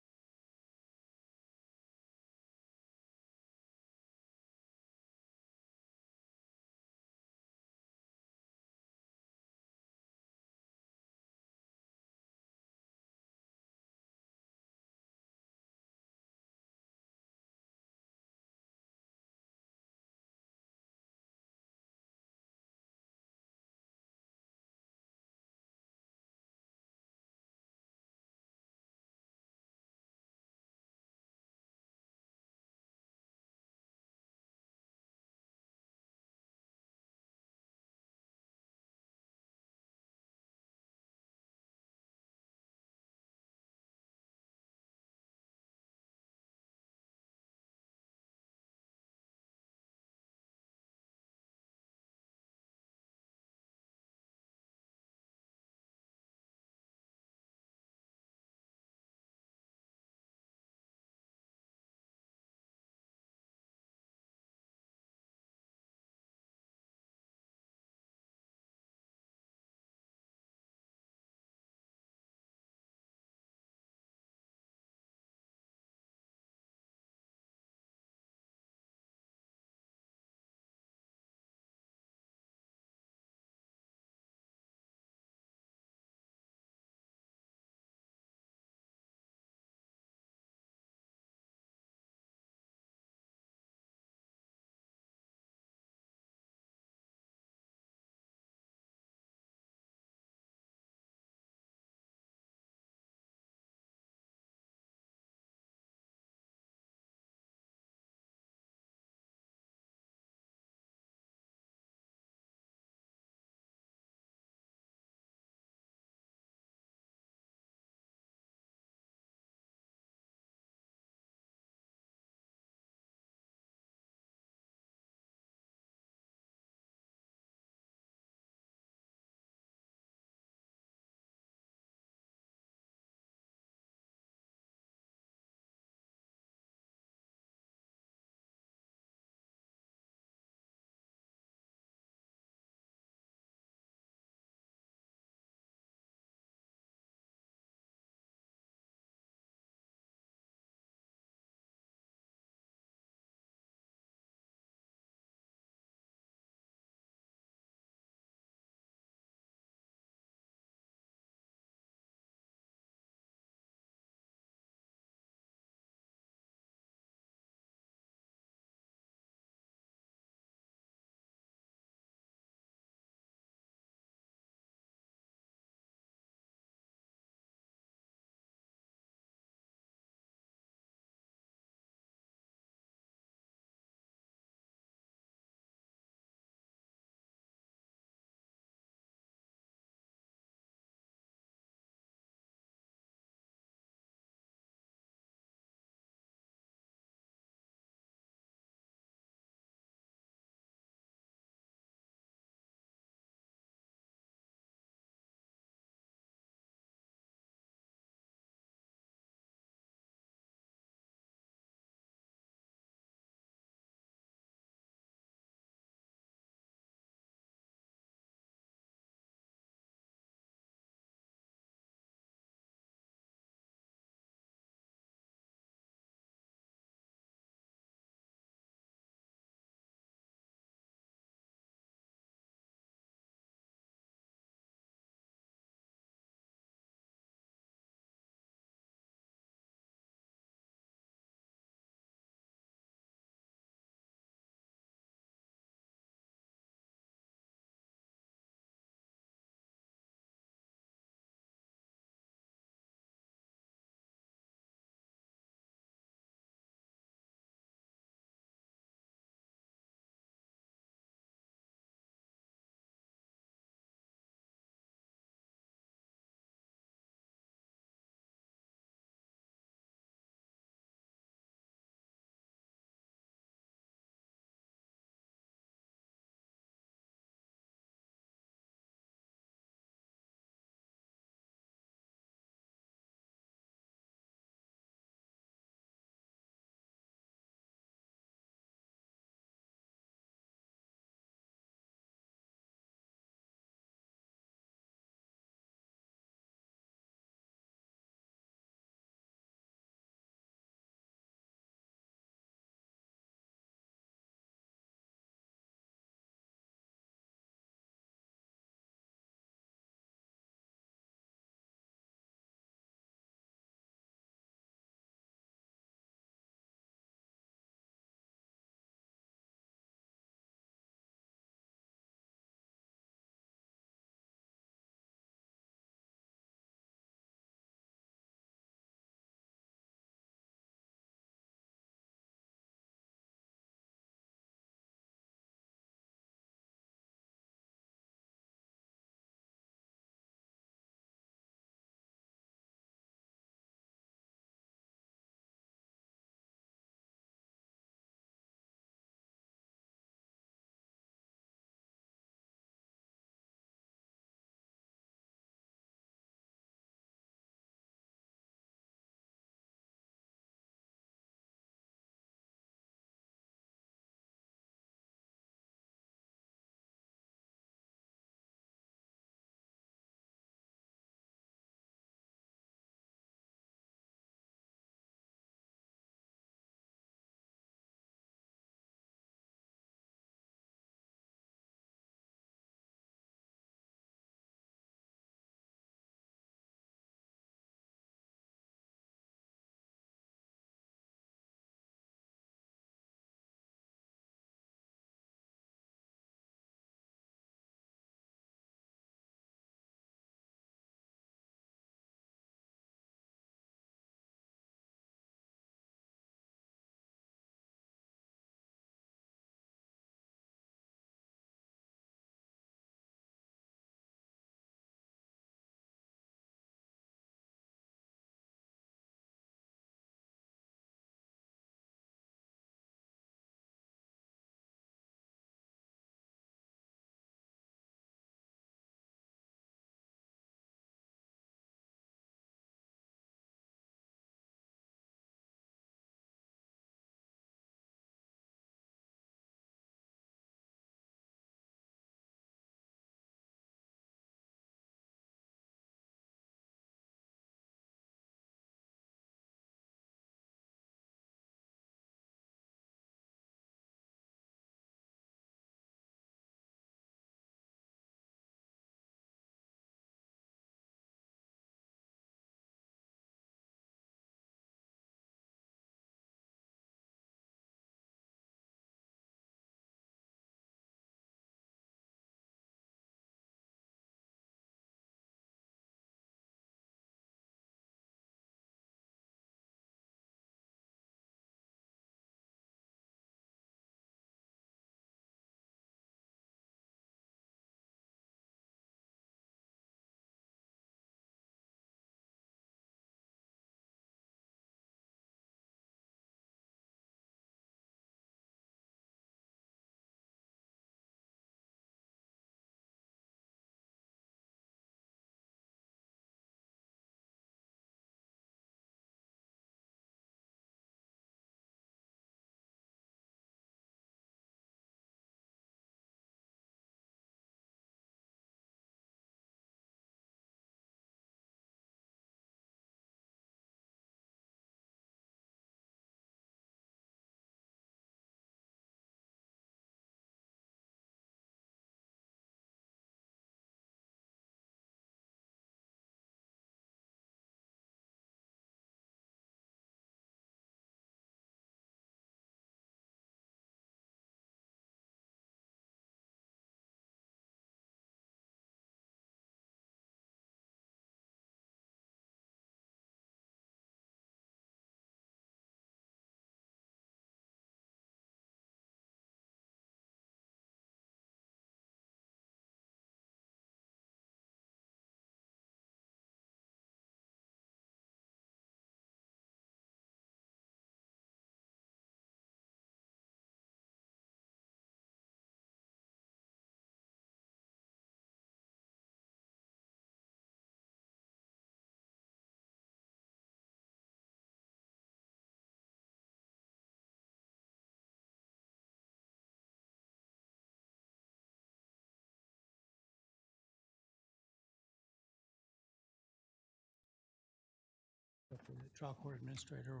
But the trial court administrator,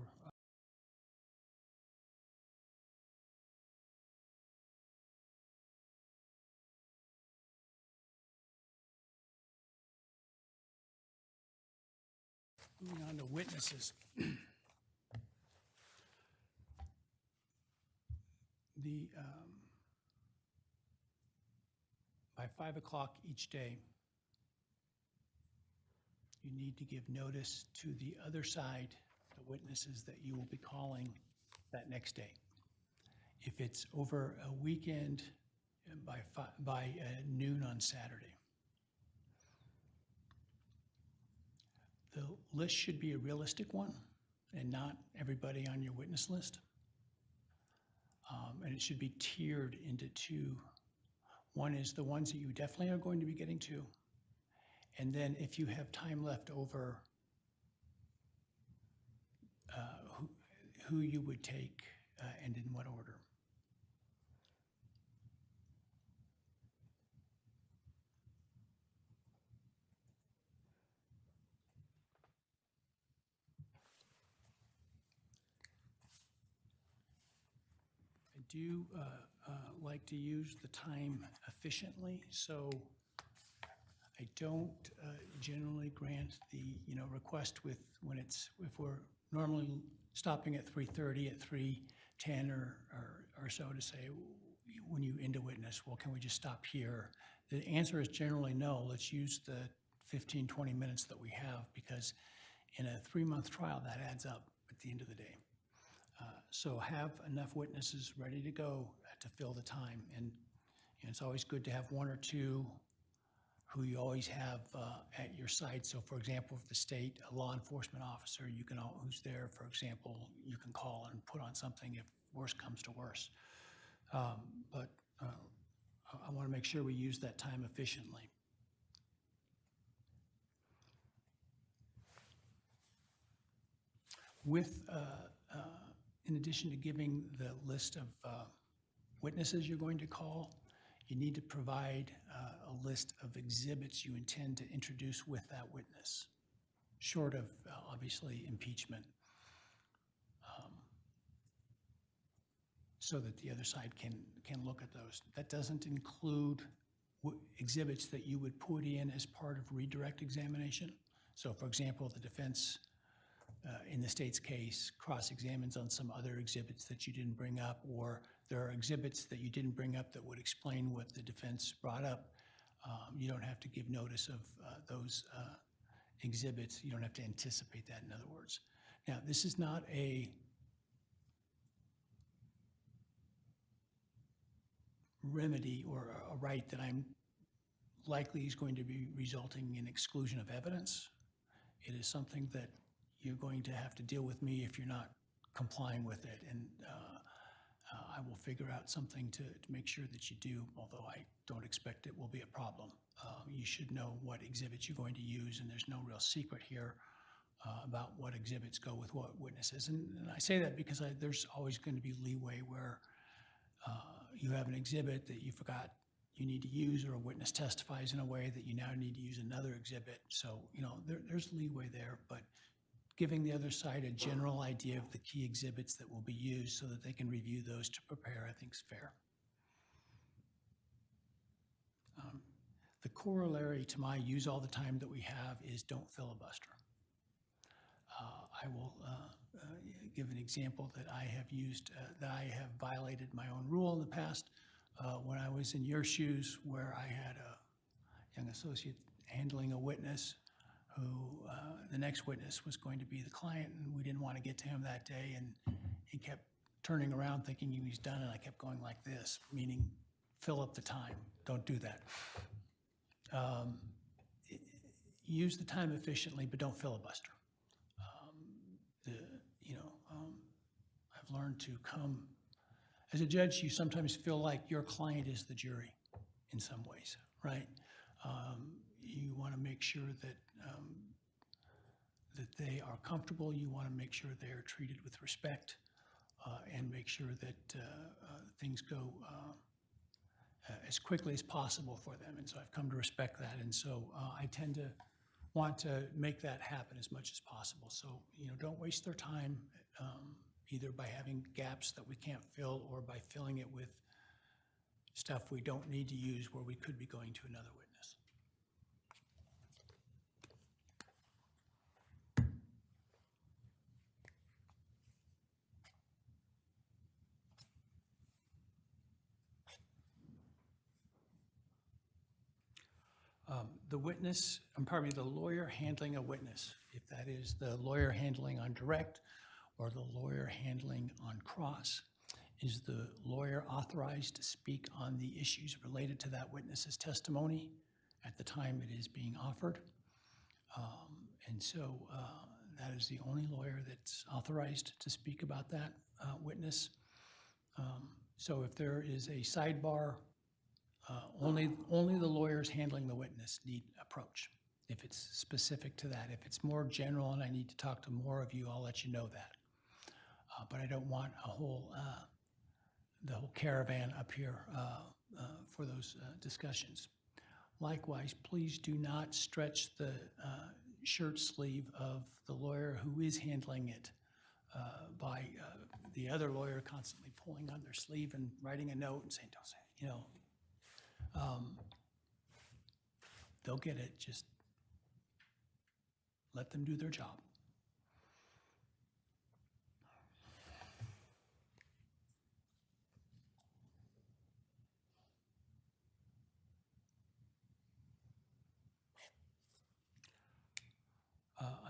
moving on to witnesses. The, by 5 o'clock each day, you need to give notice to the other side, the witnesses that you will be calling that next day. If it's over a weekend, by noon on Saturday. The list should be a realistic one and not everybody on your witness list. And it should be tiered into two. One is the ones that you definitely are going to be getting to. And then if you have time left over, who you would take and in what order. I do like to use the time efficiently, so I don't generally grant the request with when it's if we're normally stopping at 3:30 at 3:10 or so to say when you end a witness, well, can we just stop here? The answer is generally no. Let's use the 15-20 minutes that we have because in a 3-month trial that adds up at the end of the day. So have enough witnesses ready to go to fill the time. And it's always good to have one or two who you always have at your side. So for example, if the state, a law enforcement officer, who's there, for example, you can call and put on something if worse comes to worse. But I want to make sure we use that time efficiently. With in addition to giving the list of witnesses you're going to call, you need to provide a list of exhibits you intend to introduce with that witness, short of obviously impeachment, so that the other side can look at those. That doesn't include exhibits that you would put in as part of redirect examination. So for example, the defense in the state's case, cross-examines on some other exhibits that you didn't bring up, or there are exhibits that you didn't bring up that would explain what the defense brought up. You don't have to give notice of those exhibits. You don't have to anticipate that, in other words. Now, this is not a remedy or a right that I'm likely is going to be resulting in exclusion of evidence. It is something that you're going to have to deal with me if you're not complying with it. And I will figure out something to make sure that you do, although I don't expect it will be a problem. You should know what exhibits you're going to use, and there's no real secret here about what exhibits go with what witnesses. And I say that because there's always going to be leeway where you have an exhibit that you forgot you need to use, or a witness testifies in a way that you now need to use another exhibit. So, there's leeway there, but giving the other side a general idea of the key exhibits that will be used so that they can review those to prepare, I think is fair. The corollary to my use all the time that we have is don't filibuster. I will give an example that I have used, that I have violated my own rule in the past. When I was in your shoes, where I had a young associate handling a witness who the next witness was going to be the client, and we didn't want to get to him that day, and he kept turning around thinking he was done, and I kept going like this, meaning fill up the time. Don't do that. Use the time efficiently, but don't filibuster. I've learned to come, as a judge, you sometimes feel like your client is the jury in some ways, right? You want to make sure that that they are comfortable. You want to make sure they are treated with respect, and make sure that things go as quickly as possible for them. And so I've come to respect that. And so I tend to want to make that happen as much as possible. So, don't waste their time either by having gaps that we can't fill or by filling it with stuff we don't need to use where we could be going to another witness. The lawyer handling a witness, if that is the lawyer handling on direct or the lawyer handling on cross, is the lawyer authorized to speak on the issues related to that witness's testimony at the time it is being offered? And so that is the only lawyer that's authorized to speak about that witness. So if there is a sidebar, only the lawyers handling the witness need approach. If it's specific to that, if it's more general and I need to talk to more of you, I'll let you know that. But I don't want the whole caravan up here for those discussions. Likewise, please do not stretch the shirt sleeve of the lawyer who is handling it by the other lawyer constantly pulling on their sleeve and writing a note and saying, don't say it, they'll get it, just let them do their job.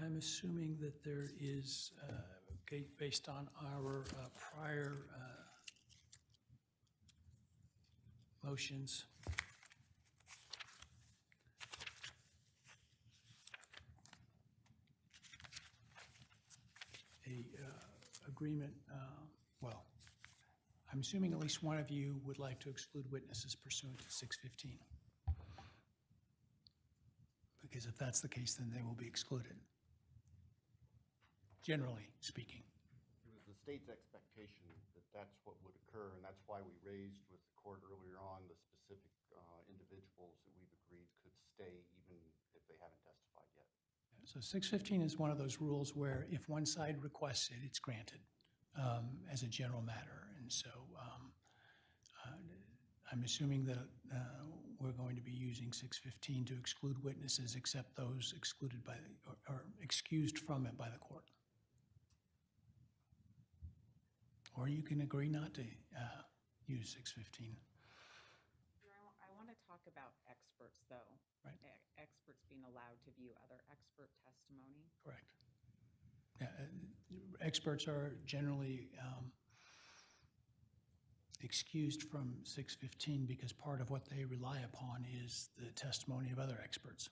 I'm assuming that there is, based on our prior motions, agreement, well, I'm assuming at least one of you would like to exclude witnesses pursuant to 615. Because if that's the case, then they will be excluded, generally speaking. It was the state's expectation that that's what would occur, and that's why we raised with the court earlier on the specific individuals that we've agreed could stay even if they haven't testified yet. So 615 is one of those rules where if one side requests it, it's granted as a general matter. And so I'm assuming that we're going to be using 615 to exclude witnesses except those excluded by or excused from it by the court. Or you can agree not to use 615. I want to talk about experts, though. Right. Experts being allowed to view other expert testimony. Correct. Experts are generally excused from 615 because part of what they rely upon is the testimony of other experts.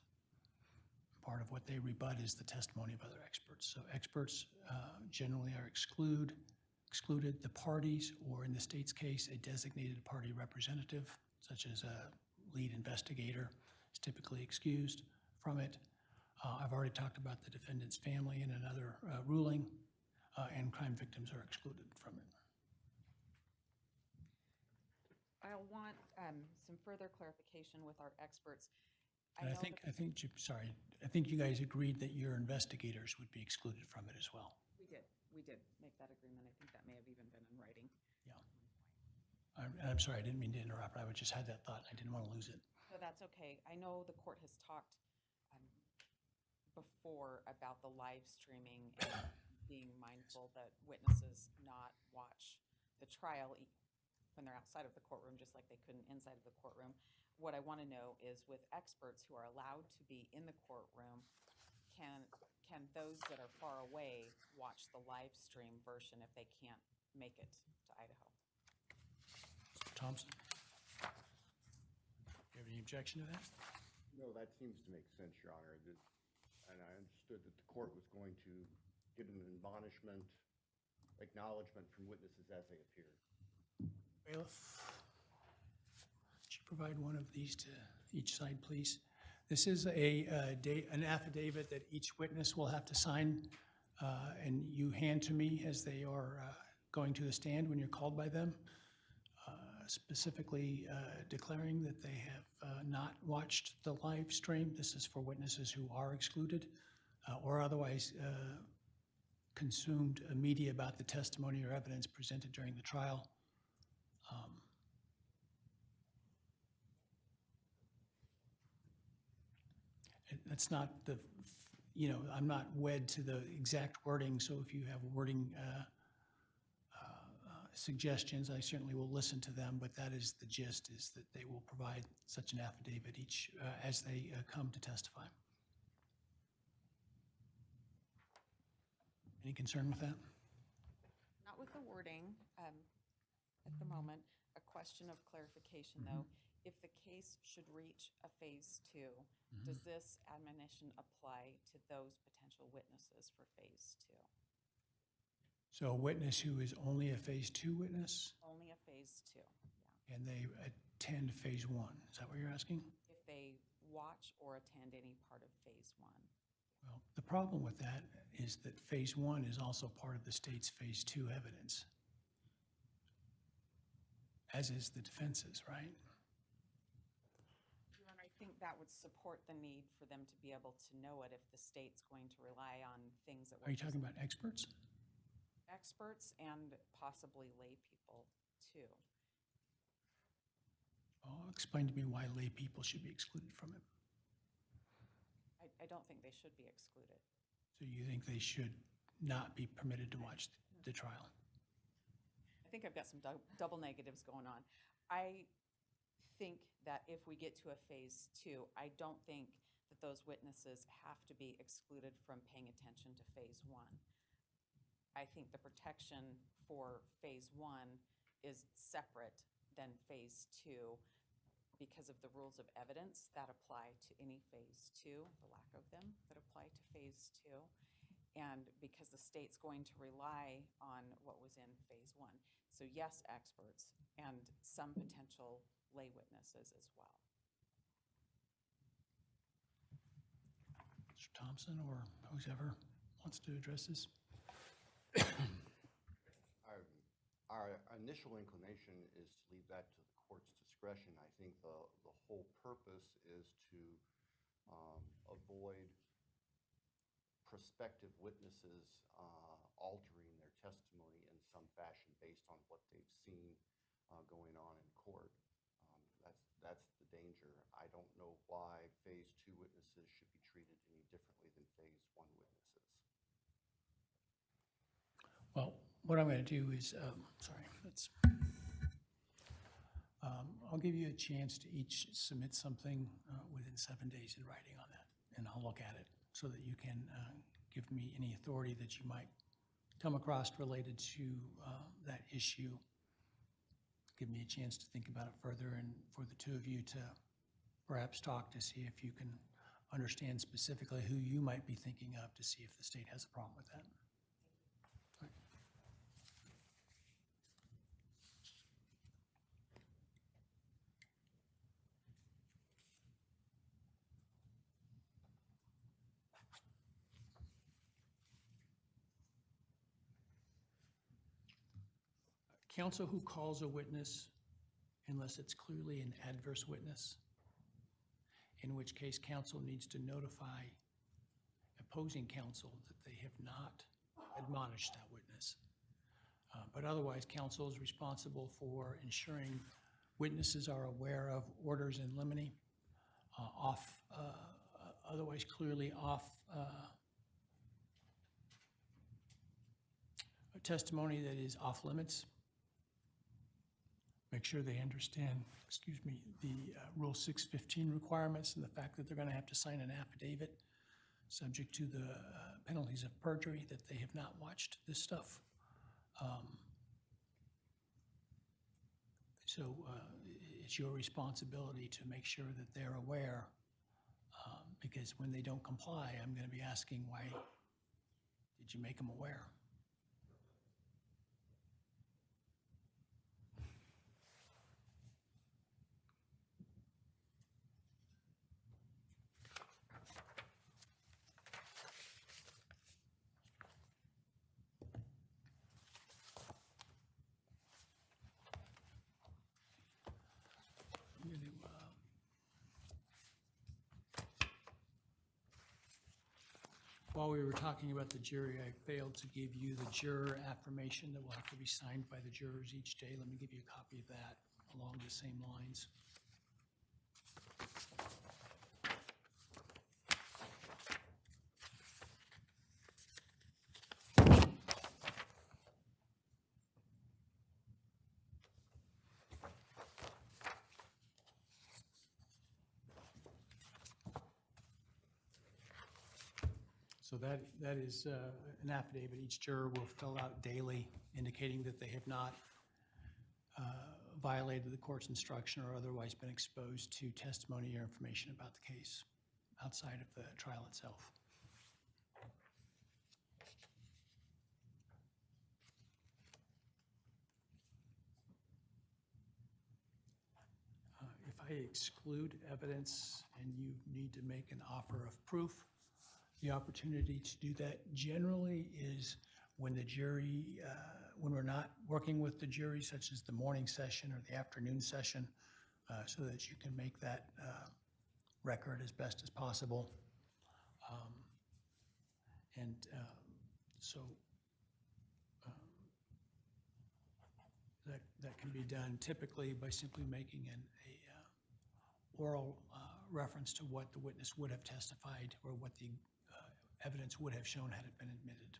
Part of what they rebut is the testimony of other experts. So experts generally are excluded. The parties, or in the state's case, a designated party representative, such as a lead investigator, is typically excused from it. I've already talked about the defendant's family in another ruling, and crime victims are excluded from it. I want some further clarification with our experts. And I think you guys agreed that your investigators would be excluded from it as well. We did make that agreement. I think that may have even been in writing. Yeah. I'm sorry, I didn't mean to interrupt. I just had that thought. I didn't want to lose it. So that's okay. I know the court has talked before about the live streaming and being mindful that witnesses not watch the trial when they're outside of the courtroom, just like they couldn't inside of the courtroom. What I want to know is with experts who are allowed to be in the courtroom, can those that are far away watch the live stream version if they can't make it to Idaho? Mr. Thompson? Do you have any objection to that? No, that seems to make sense, Your Honor. And I understood that the court was going to get an admonishment, acknowledgement from witnesses as they appeared. Bailiff, would you provide one of these to each side, please? This is an affidavit that each witness will have to sign, and you hand to me as they are going to the stand when you're called by them. specifically declaring that they have not watched the live stream. This is for witnesses who are excluded or otherwise consumed media about the testimony or evidence presented during the trial. That's not the, I'm not wed to the exact wording, so if you have wording suggestions, I certainly will listen to them, but that is the gist, is that they will provide such an affidavit each as they come to testify. Any concern with that? Not with the wording at the moment. A question of clarification, though. If the case should reach a phase 2, does this admonition apply to those potential witnesses for phase 2? So a witness who is only a phase 2 witness Only a phase 2, yeah. and they attend phase 1, is that what you're asking? If they watch or attend any part of phase 1. Well, the problem with that is that phase 1 is also part of the state's phase 2 evidence, as is the defense's, right? I think that would support the need for them to be able to know it if the state's going to rely on things that were. Are you talking about experts? Experts and possibly lay people too. Oh, explain to me why lay people should be excluded from it. I don't think they should be excluded. So you think they should not be permitted to watch the trial? I think I've got some double negatives going on. I think that if we get to a phase 2, I don't think that those witnesses have to be excluded from paying attention to phase 1. I think the protection for phase 1 is separate than phase 2 because of the rules of evidence that apply to any phase 2, the lack of them that apply to phase 2, and because the state's going to rely on what was in phase 1. So yes, experts, and some potential lay witnesses as well. Mr. Thompson or whoever wants to address this? Our initial inclination is to leave that to the court's discretion. I think the whole purpose is to avoid prospective witnesses altering their testimony in some fashion based on what they've seen going on in court. That's the danger. I don't know why phase 2 witnesses should be treated any differently than phase 1 witnesses. Well, what I'm going to do is, I'll give you a chance to each submit something within 7 days in writing on that, and I'll look at it so that you can give me any authority that you might come across related to that issue. Give me a chance to think about it further, and for the two of you to perhaps talk to see if you can understand specifically who you might be thinking of to see if the state has a problem with that. All right. Counsel who calls a witness, unless it's clearly an adverse witness, in which case counsel needs to notify opposing counsel that they have not admonished that witness. But otherwise, counsel is responsible for ensuring witnesses are aware of orders in limine, otherwise clearly off a testimony that is off limits. Make sure they understand, the Rule 615 requirements and the fact that they're going to have to sign an affidavit subject to the penalties of perjury that they have not watched this stuff. So it's your responsibility to make sure that they're aware, because when they don't comply, I'm going to be asking, why did you make them aware? While we were talking about the jury, I failed to give you the juror affirmation that will have to be signed by the jurors each day. Let me give you a copy of that along the same lines. So that is an affidavit each juror will fill out daily, indicating that they have not violated the court's instruction or otherwise been exposed to testimony or information about the case outside of the trial itself. If I exclude evidence and you need to make an offer of proof, the opportunity to do that generally is when the jury, when we're not working with the jury, such as the morning session or the afternoon session, so that you can make that record as best as possible. That can be done typically by simply making an oral reference to what the witness would have testified or what the evidence would have shown had it been admitted.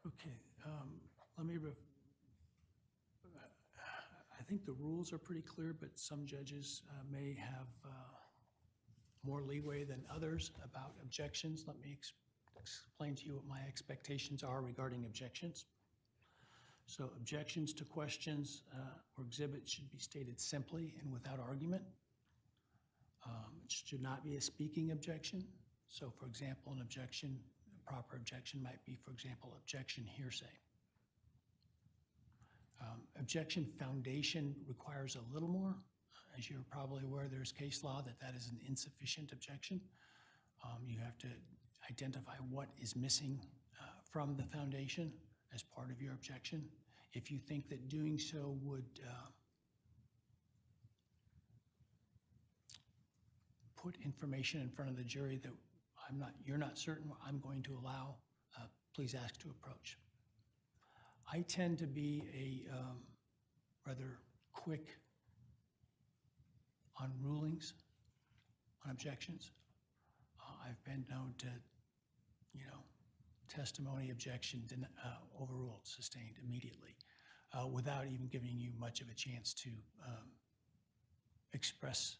Okay, I think the rules are pretty clear, but some judges may have more leeway than others about objections. Let me explain to you what my expectations are regarding objections. So objections to questions or exhibits should be stated simply and without argument. It should not be a speaking objection. So for example, an objection, a proper objection might be, for example, objection hearsay. Objection foundation requires a little more. As you're probably aware, there's case law that is an insufficient objection. You have to identify what is missing from the foundation as part of your objection. If you think that doing so would put information in front of the jury that you're not certain I'm going to allow, please ask to approach. I tend to be a rather quick on rulings, on objections. I've been known to, testimony, objection, overruled, sustained immediately, without even giving you much of a chance to express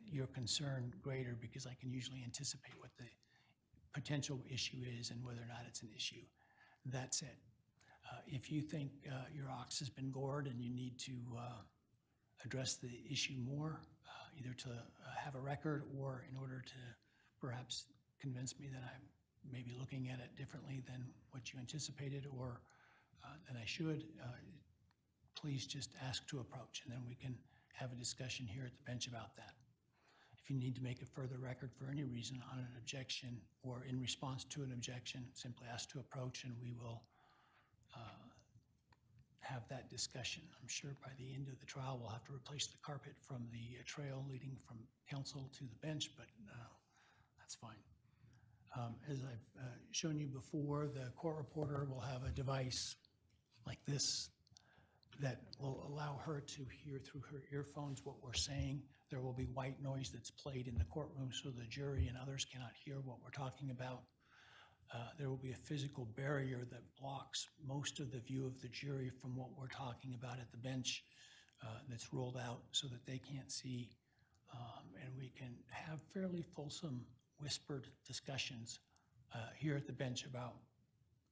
your concern greater, because I can usually anticipate what the potential issue is and whether or not it's an issue. That said, if you think your ox has been gored and you need to address the issue more, either to have a record or in order to perhaps convince me that I'm maybe looking at it differently than what you anticipated or than I should, please just ask to approach, and then we can have a discussion here at the bench about that. If you need to make a further record for any reason on an objection or in response to an objection, simply ask to approach and we will have that discussion. I'm sure by the end of the trial we'll have to replace the carpet from the trail leading from counsel to the bench, but that's fine. As I've shown you before, the court reporter will have a device like this that will allow her to hear through her earphones what we're saying. There will be white noise that's played in the courtroom so the jury and others cannot hear what we're talking about. There will be a physical barrier that blocks most of the view of the jury from what we're talking about at the bench that's rolled out so that they can't see. And we can have fairly fulsome whispered discussions here at the bench about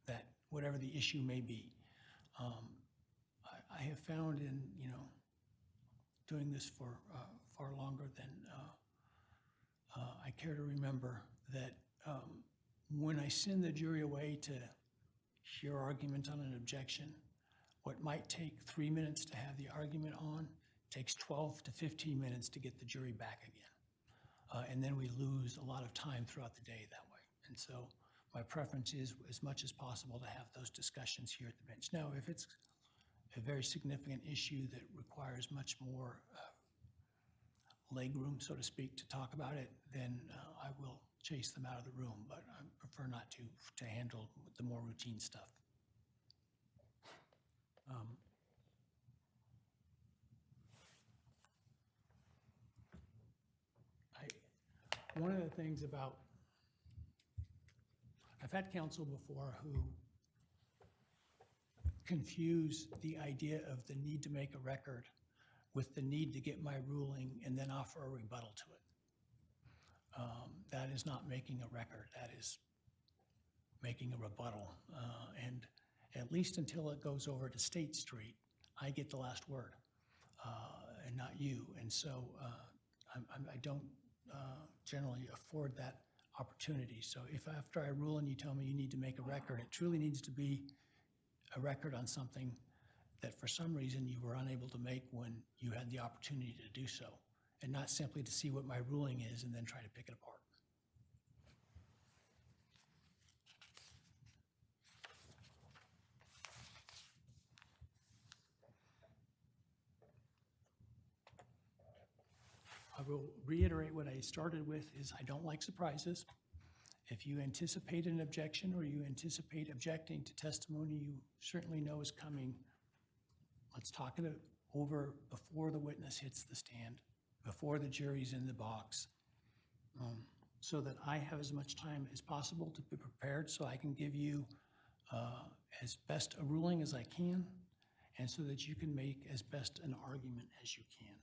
that, whatever the issue may be. I have found in, doing this for far longer than I care to remember that when I send the jury away to hear argument on an objection, what might take 3 minutes to have the argument on takes 12 to 15 minutes to get the jury back again. And then we lose a lot of time throughout the day that way. And so my preference is as much as possible to have those discussions here at the bench. Now, if it's a very significant issue that requires much more legroom, so to speak, to talk about it, then I will chase them out of the room, but I prefer not to handle the more routine stuff. One of the things about, I've had counsel before who confuse the idea of the need to make a record with the need to get my ruling and then offer a rebuttal to it. That is not making a record, that is making a rebuttal. And at least until it goes over to State Street, I get the last word, and not you. And so I don't generally afford that opportunity. So if after I rule and you tell me you need to make a record, it truly needs to be a record on something that for some reason you were unable to make when you had the opportunity to do so, and not simply to see what my ruling is and then try to pick it apart. I will reiterate what I started with is I don't like surprises. If you anticipate an objection or you anticipate objecting to testimony you certainly know is coming, let's talk it over before the witness hits the stand, before the jury's in the box, so that I have as much time as possible to be prepared so I can give you as best a ruling as I can, and so that you can make as best an argument as you can.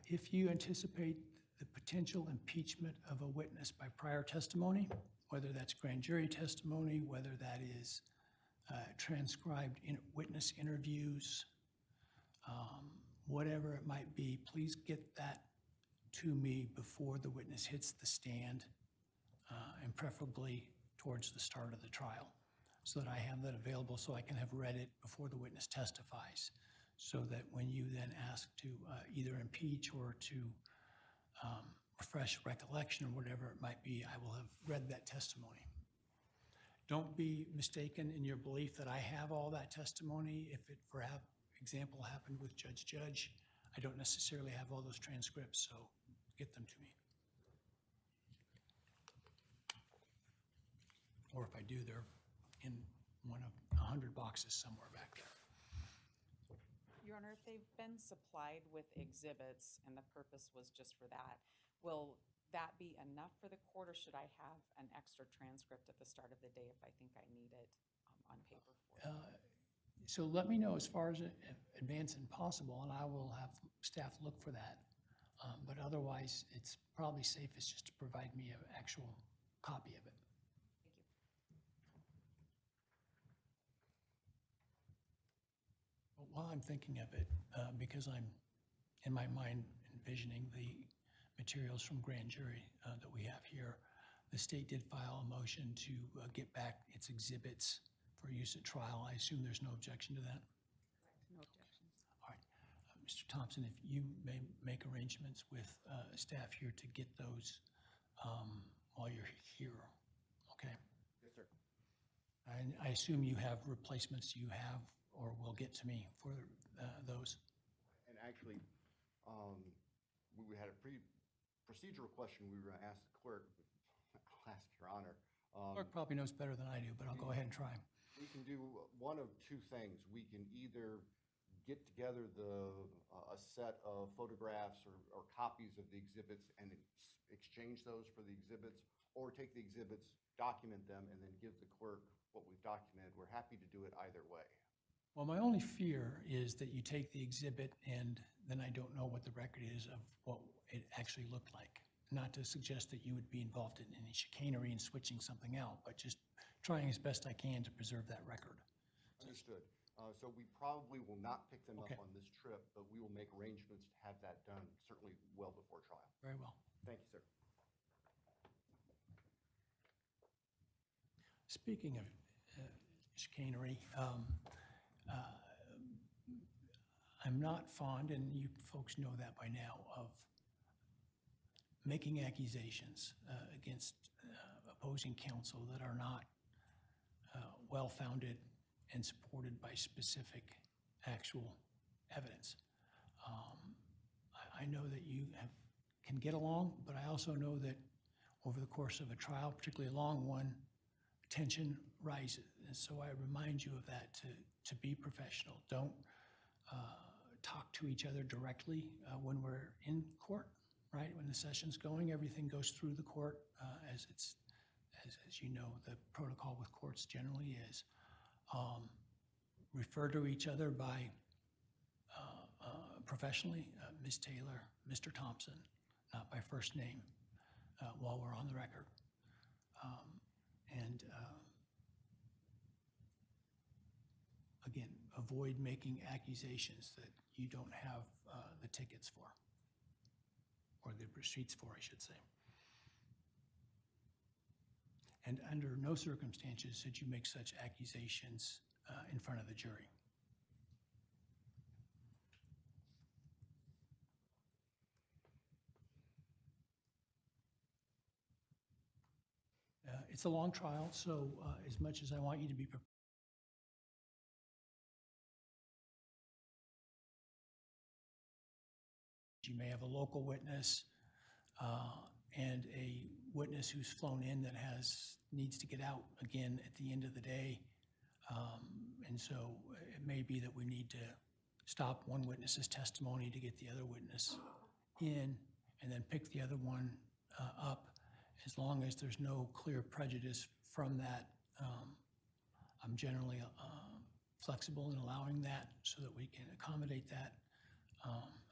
If you anticipate the potential impeachment of a witness by prior testimony, whether that's grand jury testimony, whether that is transcribed witness interviews, whatever it might be, please get that to me before the witness hits the stand, and preferably towards the start of the trial, so that I have that available so I can have read it before the witness testifies, so that when you then ask to either impeach or to refresh recollection or whatever it might be, I will have read that testimony. Don't be mistaken in your belief that I have all that testimony. If it, for example, happened with Judge, I don't necessarily have all those transcripts, so get them to me. Or if I do, they're in one of 100 boxes somewhere back there. Your Honor, if they've been supplied with exhibits and the purpose was just for that, will that be enough for the court, or should I have an extra transcript at the start of the day if I think I need it on paper for it? So let me know as far as advance and possible, and I will have staff look for that. But otherwise, it's probably safest just to provide me an actual copy of it. While I'm thinking of it, because I'm in my mind envisioning the materials from grand jury that we have here, the state did file a motion to get back its exhibits for use at trial. I assume there's no objection to that? Correct, no objections. All right. Mr. Thompson, if you may make arrangements with staff here to get those while you're here, okay? Yes, sir. And I assume you have replacements you have or will get to me for those. And actually, we had a procedural question we were going to ask the clerk. I'll ask Your Honor. Clerk probably knows better than I do, but I'll go ahead and try. We can do one of two things. We can either get together a set of photographs or copies of the exhibits and exchange those for the exhibits, or take the exhibits, document them, and then give the clerk what we've documented. We're happy to do it either way. Well, my only fear is that you take the exhibit and then I don't know what the record is of what it actually looked like. Not to suggest that you would be involved in any chicanery and switching something out, but just trying as best I can to preserve that record. Understood. So we probably will not pick them Okay. up on this trip, but we will make arrangements to have that done certainly well before trial. Very well. Thank you, sir. Speaking of chicanery, I'm not fond, and you folks know that by now, of making accusations against opposing counsel that are not well-founded and supported by specific actual evidence. I know that you can get along, but I also know that over the course of a trial, particularly a long one, tension rises. And so I remind you of that, to be professional. Don't talk to each other directly when we're in court, right? When the session's going, everything goes through the court as you know, the protocol with courts generally is. Refer to each other by professionally, Ms. Taylor, Mr. Thompson, not by first name, while we're on the record. Again, avoid making accusations that you don't have the tickets for, or the receipts for, I should say. And under no circumstances should you make such accusations in front of the jury. It's a long trial, so as much as I want you to be prepared, you may have a local witness and a witness who's flown in that needs to get out again at the end of the day. And so it may be that we need to stop one witness's testimony to get the other witness in and then pick the other one up. As long as there's no clear prejudice from that, I'm generally flexible in allowing that so that we can accommodate that.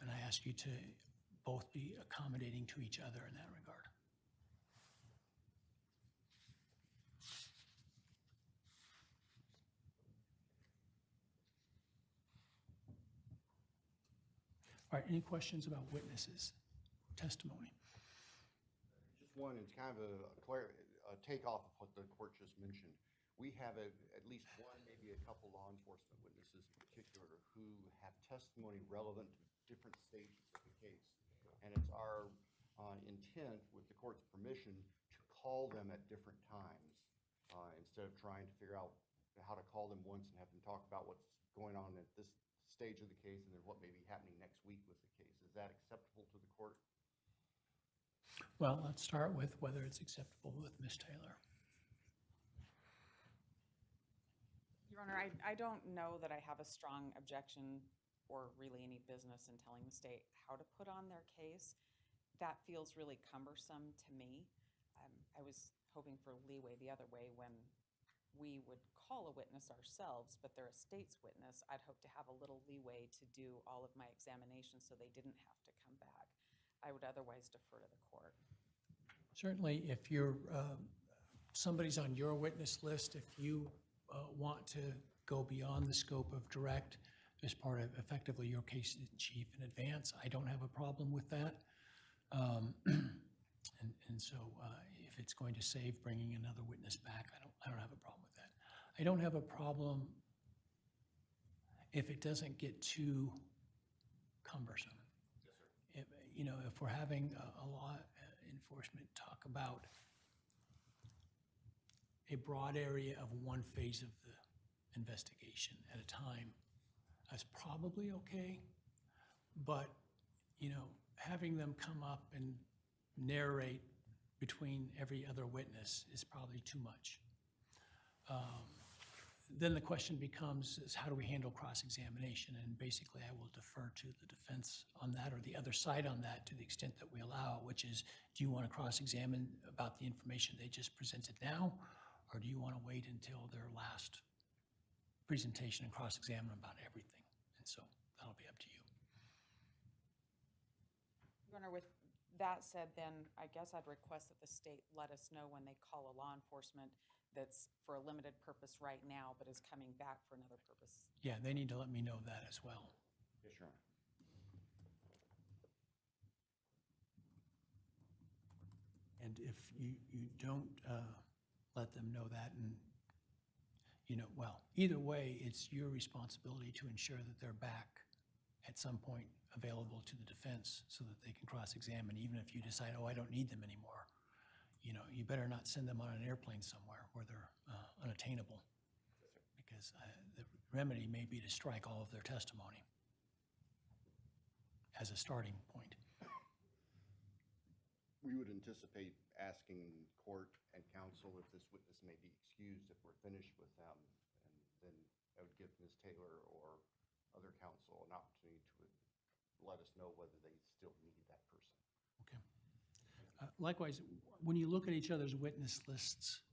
And I ask you to both be accommodating to each other in that regard. All right, any questions about witnesses' testimony? Just one, it's kind of a takeoff of what the court just mentioned. We have at least one, maybe a couple law enforcement witnesses in particular who have testimony relevant to different stages of the case. And it's our intent, with the court's permission, to call them at different times instead of trying to figure out how to call them once and have them talk about what's going on at this stage of the case and then what may be happening next week with the case. Is that acceptable to the court? Well, let's start with whether it's acceptable with Ms. Taylor. Your Honor, I don't know that I have a strong objection or really any business in telling the state how to put on their case. That feels really cumbersome to me. I was hoping for leeway the other way when we would call a witness ourselves, but they're a state's witness. I'd hope to have a little leeway to do all of my examinations so they didn't have to come back. I would otherwise defer to the court. Certainly, if you're somebody's on your witness list, if you want to go beyond the scope of direct as part of effectively your case in chief in advance, I don't have a problem with that. And so if it's going to save bringing another witness back, I don't have a problem with that. I don't have a problem if it doesn't get too cumbersome. Yes, sir. If we're having a law enforcement talk about a broad area of one phase of the investigation at a time, that's probably okay. But, having them come up and narrate between every other witness is probably too much. Then the question becomes is how do we handle cross-examination? And basically I will defer to the defense on that or the other side on that to the extent that we allow, which is, do you want to cross-examine about the information they just presented now? Or do you want to wait until their last presentation and cross-examine about everything? And so that'll be up to you. Your Honor, with that said, then I guess I'd request that the state let us know when they call a law enforcement that's for a limited purpose right now, but is coming back for another purpose. Yeah, they need to let me know that as well. Yes, Your Honor. And if you don't let them know that, and well, either way, it's your responsibility to ensure that they're back at some point available to the defense so that they can cross-examine, even if you decide, oh, I don't need them anymore. You better not send them on an airplane somewhere where they're unattainable, because the remedy may be to strike all of their testimony as a starting point. We would anticipate asking court and counsel if this witness may be excused if we're finished with them, and then that would give Ms. Taylor or other counsel an opportunity to let us know whether they still need that person. Okay. Likewise, when you look at each other's witness lists,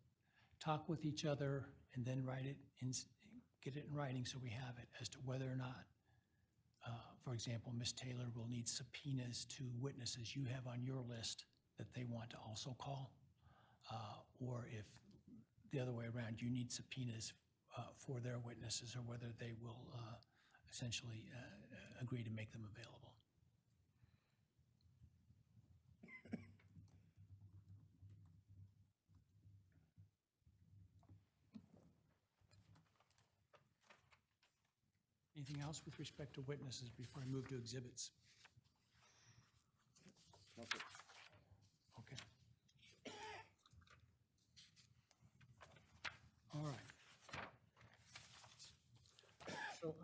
talk with each other and then write it in, get it in writing so we have it as to whether or not, for example, Ms. Taylor will need subpoenas to witnesses you have on your list that they want to also call, or if the other way around, you need subpoenas for their witnesses, or whether they will essentially agree to make them available. Anything else with respect to witnesses before I move to exhibits? No, sir. Okay. All right. So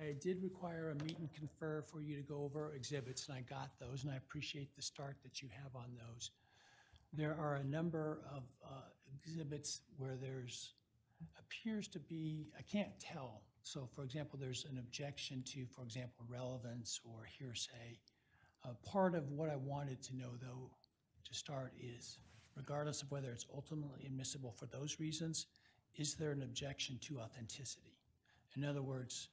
I did require a meet and confer for you to go over exhibits, and I got those, and I appreciate the start that you have on those. There are a number of exhibits where there's, appears to be, I can't tell. So for example, there's an objection to, for example, relevance or hearsay. Part of what I wanted to know, though, to start is, regardless of whether it's ultimately admissible for those reasons, is there an objection to authenticity? In other words,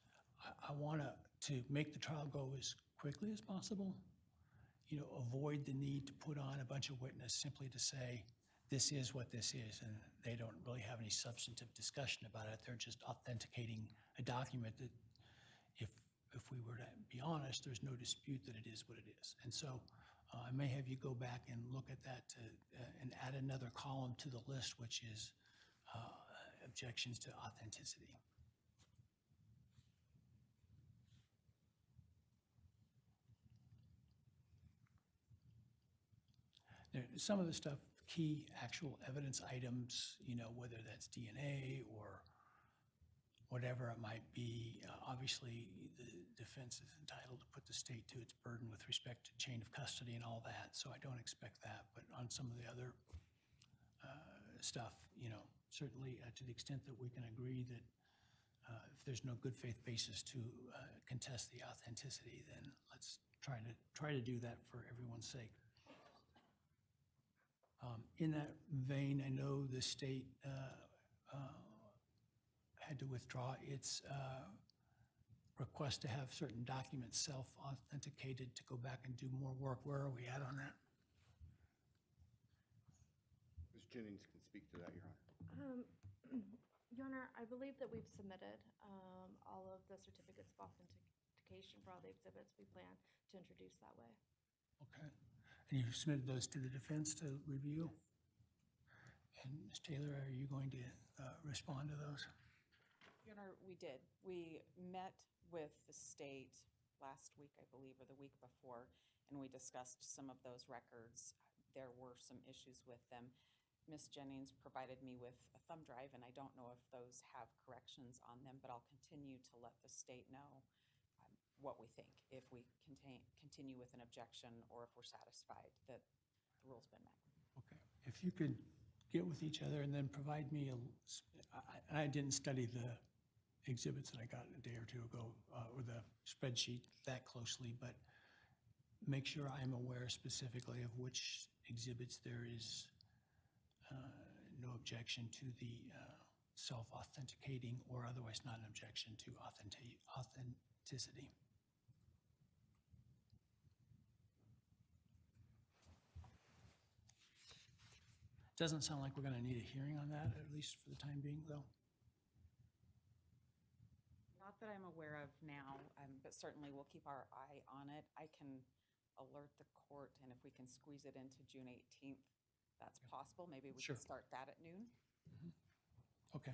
I want to make the trial go as quickly as possible, you know, avoid the need to put on a bunch of witnesses simply to say, this is what this is, and they don't really have any substantive discussion about it. They're just authenticating a document that, if we were to be honest, there's no dispute that it is what it is. And so I may have you go back and look at that and add another column to the list, which is objections to authenticity. Some of the stuff, key actual evidence items, you know, whether that's DNA or whatever it might be, obviously the defense is entitled to put the state to its burden with respect to chain of custody and all that, so I don't expect that. But on some of the other stuff, you know, certainly to the extent that we can agree that if there's no good faith basis to contest the authenticity, then let's try to do that for everyone's sake. In that vein, I know the state had to withdraw its request to have certain documents self-authenticated to go back and do more work. Where are we at on that? Ms. Jennings can speak to that, Your Honor. Your Honor, I believe that we've submitted all of the certificates of authentication for all the exhibits we plan to introduce that way. Okay. And you submitted those to the defense to review? Yes. And Ms. Taylor, are you going to respond to those? Your Honor, we did. We met with the state last week, I believe, or the week before, and we discussed some of those records. There were some issues with them. Ms. Jennings provided me with a thumb drive, and I don't know if those have corrections on them, but I'll continue to let the state know what we think, if we continue with an objection or if we're satisfied that the rule's been met. Okay. If you could get with each other and then provide me I didn't study the exhibits that I got a day or two ago, or the spreadsheet that closely, but make sure I'm aware specifically of which exhibits there is no objection to the self-authenticating or otherwise not an objection to authenticity. Doesn't sound like we're going to need a hearing on that, at least for the time being, though. Not that I'm aware of now, but certainly we'll keep our eye on it. I can alert the court, and if we can squeeze it into June 18th, that's possible. Maybe we Sure. can start that at noon. Okay.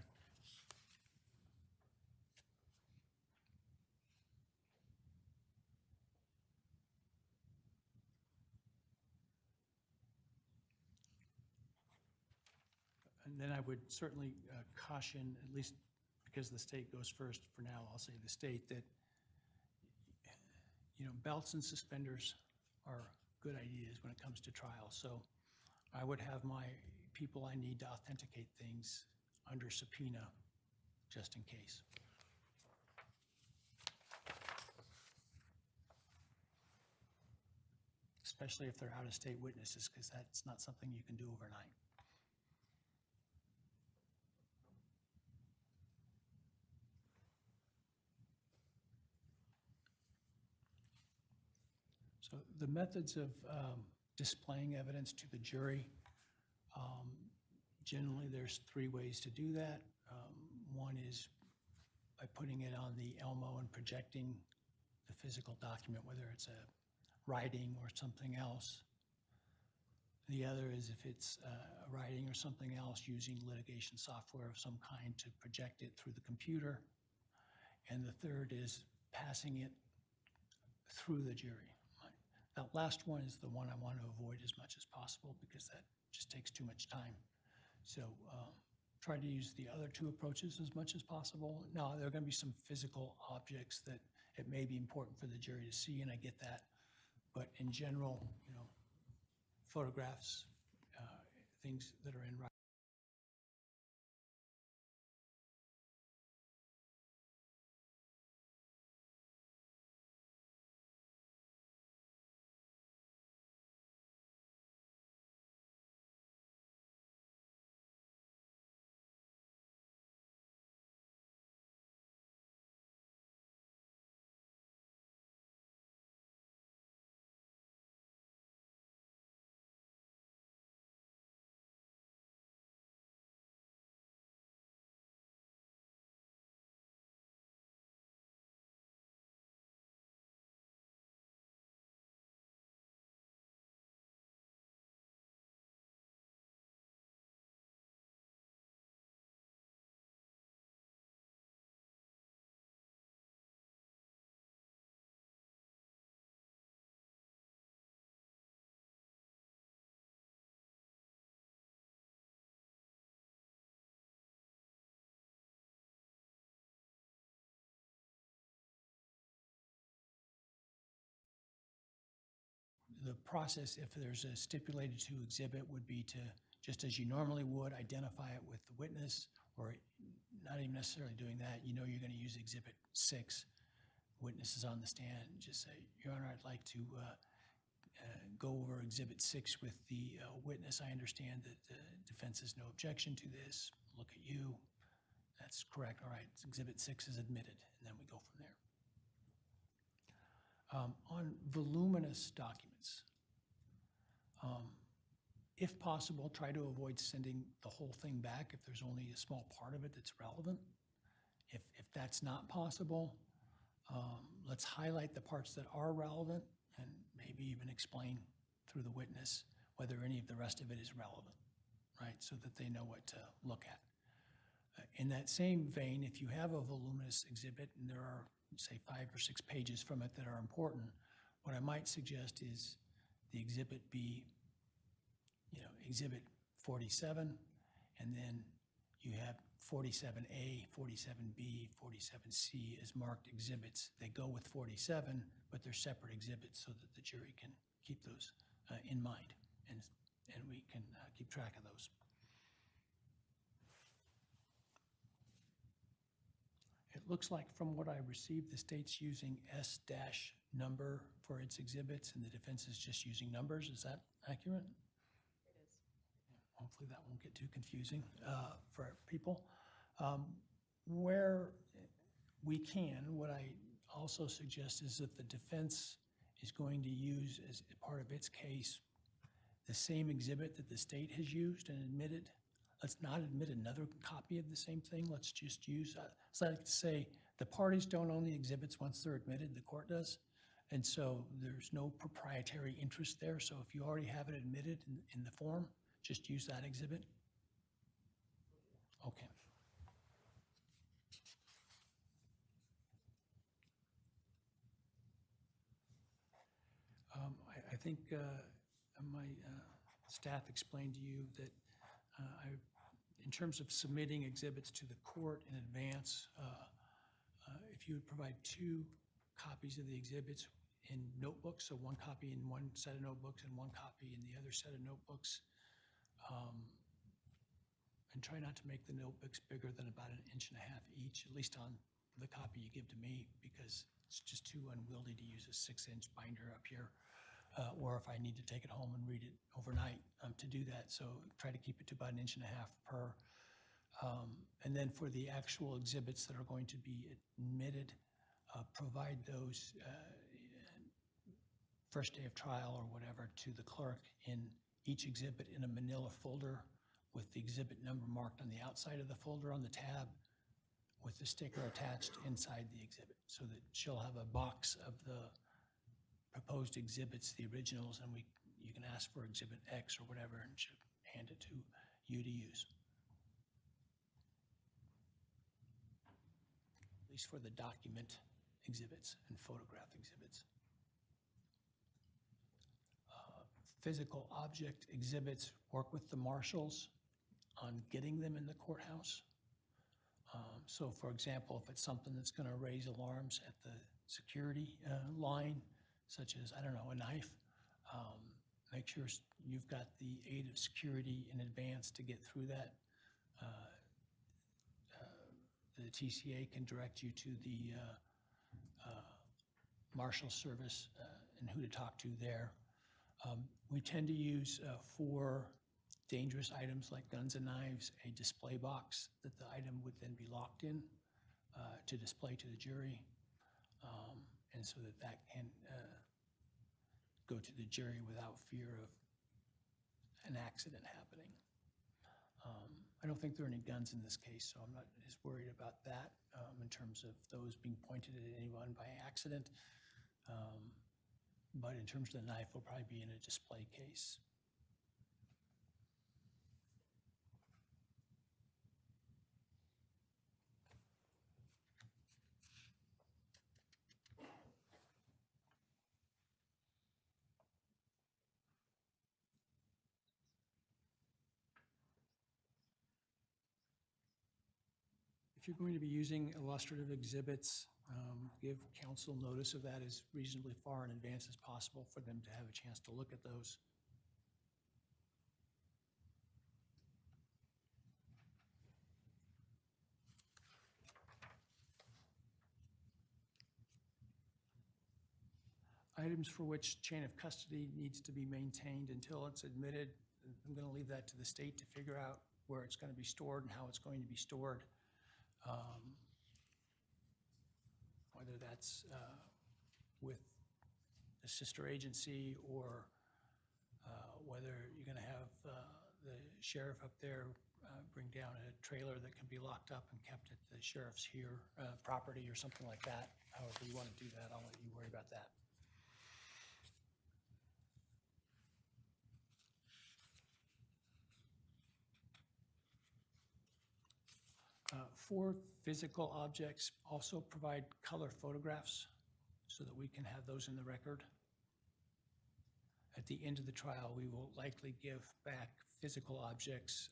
And then I would certainly caution, at least because the state goes first for now, I'll say the state, that, belts and suspenders are good ideas when it comes to trial. So I would have my people I need to authenticate things under subpoena, just in case. Especially if they're out-of-state witnesses, because that's not something you can do overnight. So the methods of displaying evidence to the jury, generally there's 3 ways to do that. One is by putting it on the Elmo and projecting the physical document, whether it's a writing or something else. The other is if it's a writing or something else, using litigation software of some kind to project it through the computer. And the third is passing it through the jury. That last one is the one I want to avoid as much as possible because that just takes too much time. So try to use the other 2 approaches as much as possible. Now, there are going to be some physical objects that it may be important for the jury to see, and I get that. But in general, photographs, things that are in writing. The process, if there's a stipulated to exhibit, would be to, just as you normally would, identify it with the witness, or not even necessarily doing that. You're going to use Exhibit 6, witnesses on the stand, and just say, Your Honor, I'd like to go over Exhibit 6 with the witness. I understand that the defense has no objection to this. Look at you. That's correct. All right, Exhibit 6 is admitted, and then we go from there. On voluminous documents, if possible, try to avoid sending the whole thing back if there's only a small part of it that's relevant. If that's not possible, let's highlight the parts that are relevant and maybe even explain through the witness whether any of the rest of it is relevant, right? So that they know what to look at. In that same vein, if you have a voluminous exhibit and there are, say, 5 or 6 pages from it that are important, what I might suggest is the exhibit be, Exhibit 47, and then you have 47A, 47B, 47C as marked exhibits. They go with 47, but they're separate exhibits so that the jury can keep those in mind, and we can keep track of those. It looks like from what I received, the state's using S-number for its exhibits, and the defense is just using numbers. Is that accurate? It is. Hopefully that won't get too confusing for people. Where we can, what I also suggest is that the defense is going to use as part of its case the same exhibit that the state has used and admitted. Let's not admit another copy of the same thing. Let's just use, it's like to say, the parties don't own the exhibits once they're admitted, the court does. And so there's no proprietary interest there. So if you already have it admitted in the form, just use that exhibit. Okay. I think my staff explained to you that in terms of submitting exhibits to the court in advance, if you would provide 2 copies of the exhibits in notebooks, so 1 copy in one set of notebooks and 1 copy in the other set of notebooks. And try not to make the notebooks bigger than about 1.5 inches each, at least on the copy you give to me, because it's just too unwieldy to use a 6-inch binder up here. Or if I need to take it home and read it overnight to do that. So try to keep it to about 1.5 inches per. And then for the actual exhibits that are going to be admitted, provide those first day of trial or whatever to the clerk in each exhibit in a manila folder with the exhibit number marked on the outside of the folder on the tab with the sticker attached inside the exhibit, so that she'll have a box of the proposed exhibits, the originals, and you can ask for exhibit X or whatever, and she'll hand it to you to use. At least for the document exhibits and photograph exhibits. Physical object exhibits, work with the marshals on getting them in the courthouse. So for example, if it's something that's going to raise alarms at the security line, such as, I don't know, a knife, make sure you've got the aid of security in advance to get through that. The TCA can direct you to the marshal service and who to talk to there. We tend to use for dangerous items like guns and knives, a display box that the item would then be locked in to display to the jury, and so that can go to the jury without fear of an accident happening. I don't think there are any guns in this case, so I'm not as worried about that in terms of those being pointed at anyone by accident. But in terms of the knife, will probably be in a display case. If you're going to be using illustrative exhibits, give counsel notice of that as reasonably far in advance as possible for them to have a chance to look at those. Items for which chain of custody needs to be maintained until it's admitted, I'm going to leave that to the state to figure out where it's going to be stored and how it's going to be stored. Whether that's with a sister agency or whether you're going to have the sheriff up there bring down a trailer that can be locked up and kept at the sheriff's here property or something like that. However you want to do that, I'll let you worry about that. For physical objects, also provide color photographs so that we can have those in the record. At the end of the trial, we will likely give back physical objects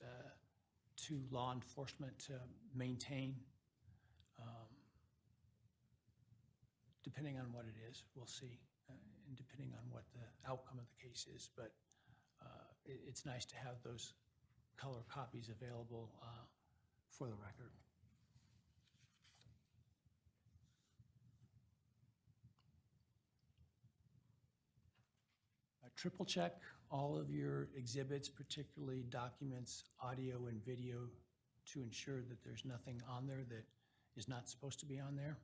to law enforcement to maintain. Depending on what it is, we'll see, and depending on what the outcome of the case is. But it's nice to have those color copies available for the record. Triple check all of your exhibits, particularly documents, audio, and video, to ensure that there's nothing on there that is not supposed to be on there.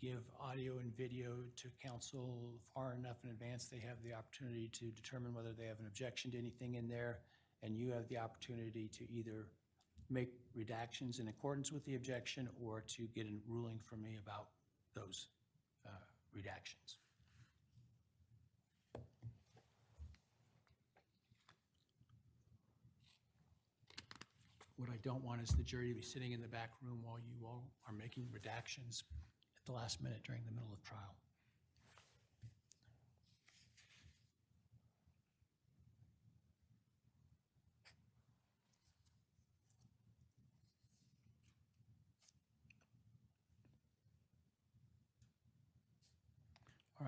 Give audio and video to counsel far enough in advance they have the opportunity to determine whether they have an objection to anything in there, and you have the opportunity to either make redactions in accordance with the objection or to get a ruling from me about those redactions. What I don't want is the jury to be sitting in the back room while you all are making redactions at the last minute during the middle of trial.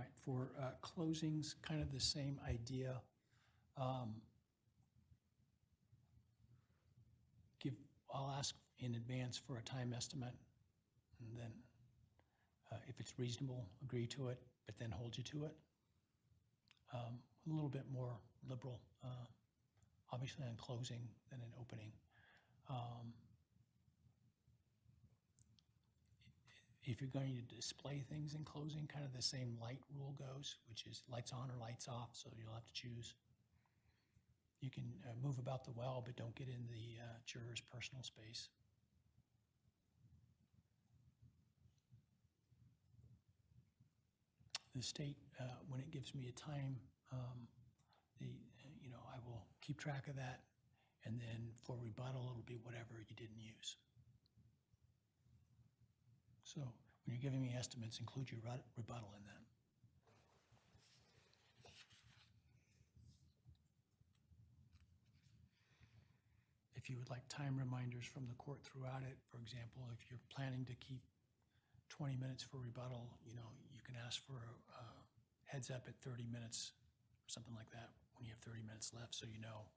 right, for closings, kind of the same idea. I'll ask in advance for a time estimate, and then if it's reasonable, agree to it, but then hold you to it. A little bit more liberal, obviously on closing than in opening. If you're going to display things in closing, kind of the same light rule goes, which is lights on or lights off, so you'll have to choose. You can move about the well, but don't get in the juror's personal space. The state, when it gives me a time, I will keep track of that, and then for rebuttal, it'll be whatever you didn't use. So when you're giving me estimates, include your rebuttal in that. If you would like time reminders from the court throughout it, for example, if you're planning to keep 20 minutes for rebuttal, you can ask for a heads up at 30 minutes or something like that when you have 30 minutes left, so you know.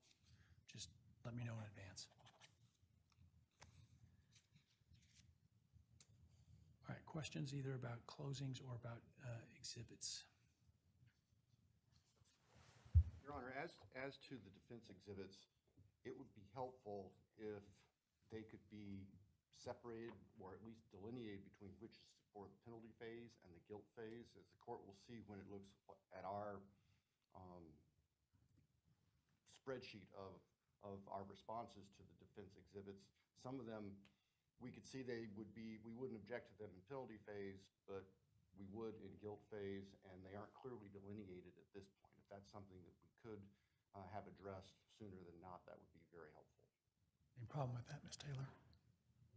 Just let me know in advance. All right, questions either about closings or about exhibits? Your Honor, as to the defense exhibits, it would be helpful if they could be separated or at least delineated between which is for the penalty phase and the guilt phase, as the court will see when it looks at our spreadsheet of our responses to the defense exhibits. Some of them, we could see we wouldn't object to them in penalty phase, but we would in guilt phase, and they aren't clearly delineated at this point. If that's something that we could have addressed sooner than not, that would be very helpful. Any problem with that, Ms. Taylor?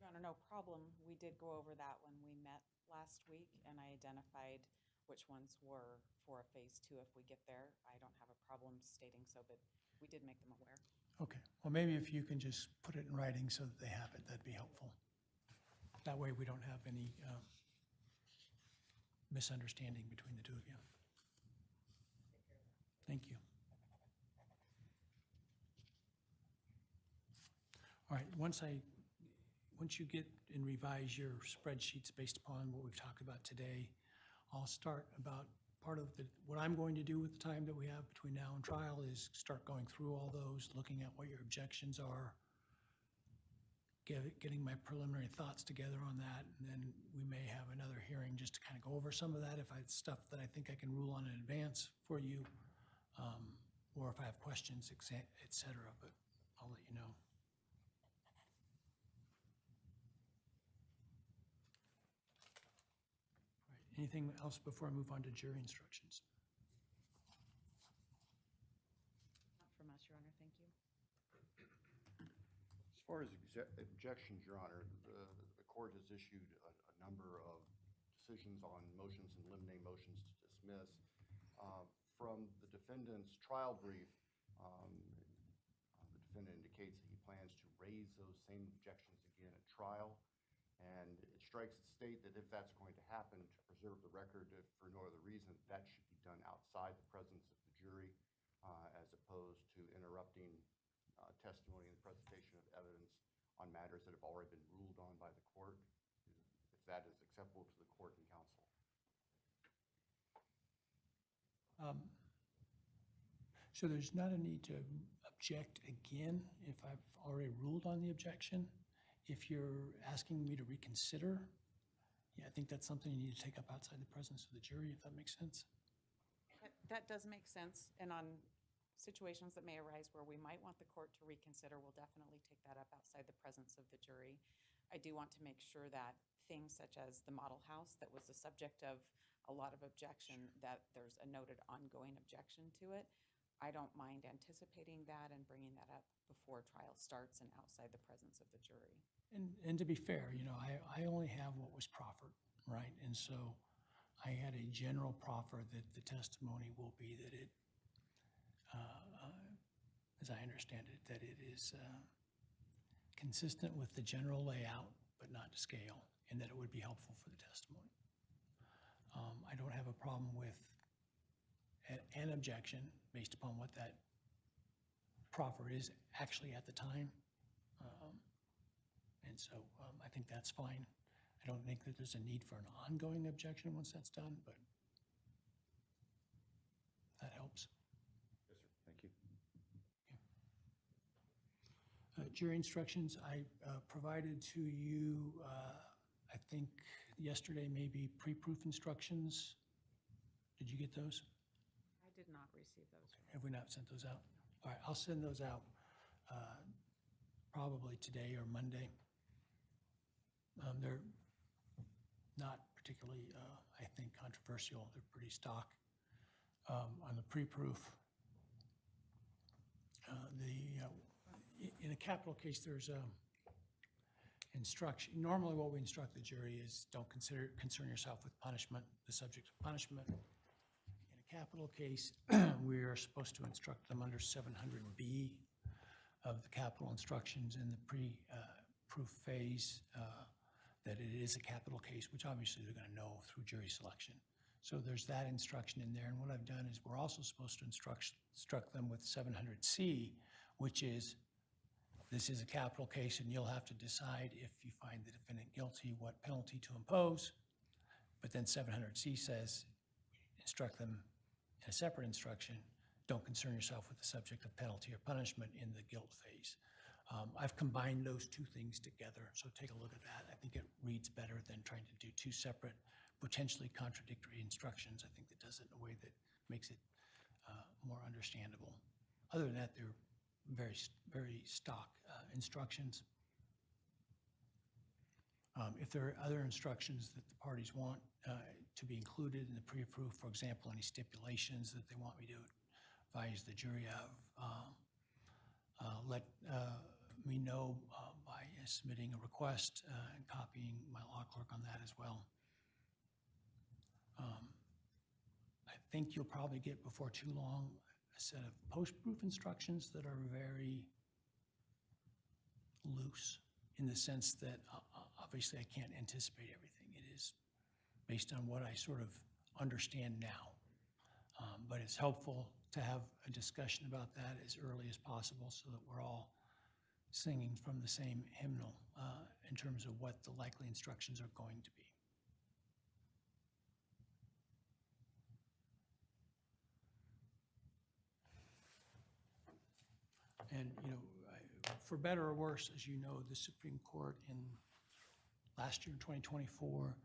Your Honor, no problem. We did go over that when we met last week, and I identified which ones were for a phase 2 if we get there. I don't have a problem stating so, but we did make them aware. Okay, well, maybe if you can just put it in writing so that they have it, that'd be helpful. That way we don't have any misunderstanding between the two of you. Thank you. All right, once you get and revise your spreadsheets based upon what we've talked about today, I'll start about part of what I'm going to do with the time that we have between now and trial is start going through all those, looking at what your objections are, getting my preliminary thoughts together on that, and then we may have another hearing just to kind of go over some of that if I have stuff that I think I can rule on in advance for you, or if I have questions, et cetera, but I'll let you know. Anything else before I move on to jury instructions? Not from us, Your Honor. Thank you. As far as objections, Your Honor, the court has issued a number of decisions on motions and limine motions to dismiss. From the defendant's trial brief, the defendant indicates that he plans to raise those same objections again at trial. And it strikes the state that if that's going to happen, to preserve the record for no other reason, that should be done outside the presence of the jury, as opposed to interrupting testimony and the presentation of evidence on matters that have already been ruled on by the court, if that is acceptable to the court and counsel. So there's not a need to object again if I've already ruled on the objection. If you're asking me to reconsider, yeah, I think that's something you need to take up outside the presence of the jury, if that makes sense. That does make sense. And on situations that may arise where we might want the court to reconsider, we'll definitely take that up outside the presence of the jury. I do want to make sure that things such as the model house that was the subject of a lot of objection, that there's a noted ongoing objection to it. I don't mind anticipating that and bringing that up before trial starts and outside the presence of the jury. And to be fair, I only have what was proffered, right? And so I had a general proffer that the testimony will be that it, as I understand it, that it is consistent with the general layout, but not to scale, and that it would be helpful for the testimony. I don't have a problem with objection based upon what that proffer is actually at the time. And so I think that's fine. I don't think that there's a need for an ongoing objection once that's done, but that helps. Yes, sir. Thank you. Jury instructions, I provided to you, I think yesterday, maybe pre-proof instructions. Did you get those? I did not receive those. Have we not sent those out? All right, I'll send those out probably today or Monday. They're not particularly, I think, controversial. They're pretty stock. On the pre-proof, in a capital case, there's a instruction. Normally what we instruct the jury is don't concern yourself with punishment, the subject of punishment. In a capital case, we are supposed to instruct them under 700B of the capital instructions in the pre-proof phase that it is a capital case, which obviously they're going to know through jury selection. So there's that instruction in there. And what I've done is we're also supposed to instruct them with 700C, which is this is a capital case and you'll have to decide if you find the defendant guilty, what penalty to impose. But then 700C says, instruct them in a separate instruction, don't concern yourself with the subject of penalty or punishment in the guilt phase. I've combined those two things together, so take a look at that. I think it reads better than trying to do two separate, potentially contradictory instructions. I think that does it in a way that makes it more understandable. Other than that, they're very, very stock instructions. If there are other instructions that the parties want to be included in the pre-proof, for example, any stipulations that they want me to advise the jury of, let me know by submitting a request and copying my law clerk on that as well. I think you'll probably get before too long a set of post-proof instructions that are very loose in the sense that obviously I can't anticipate everything. It is based on what I sort of understand now. But it's helpful to have a discussion about that as early as possible so that we're all singing from the same hymnal in terms of what the likely instructions are going to be. And, you know, for better or worse, as you know, the Supreme Court in last year, in 2024,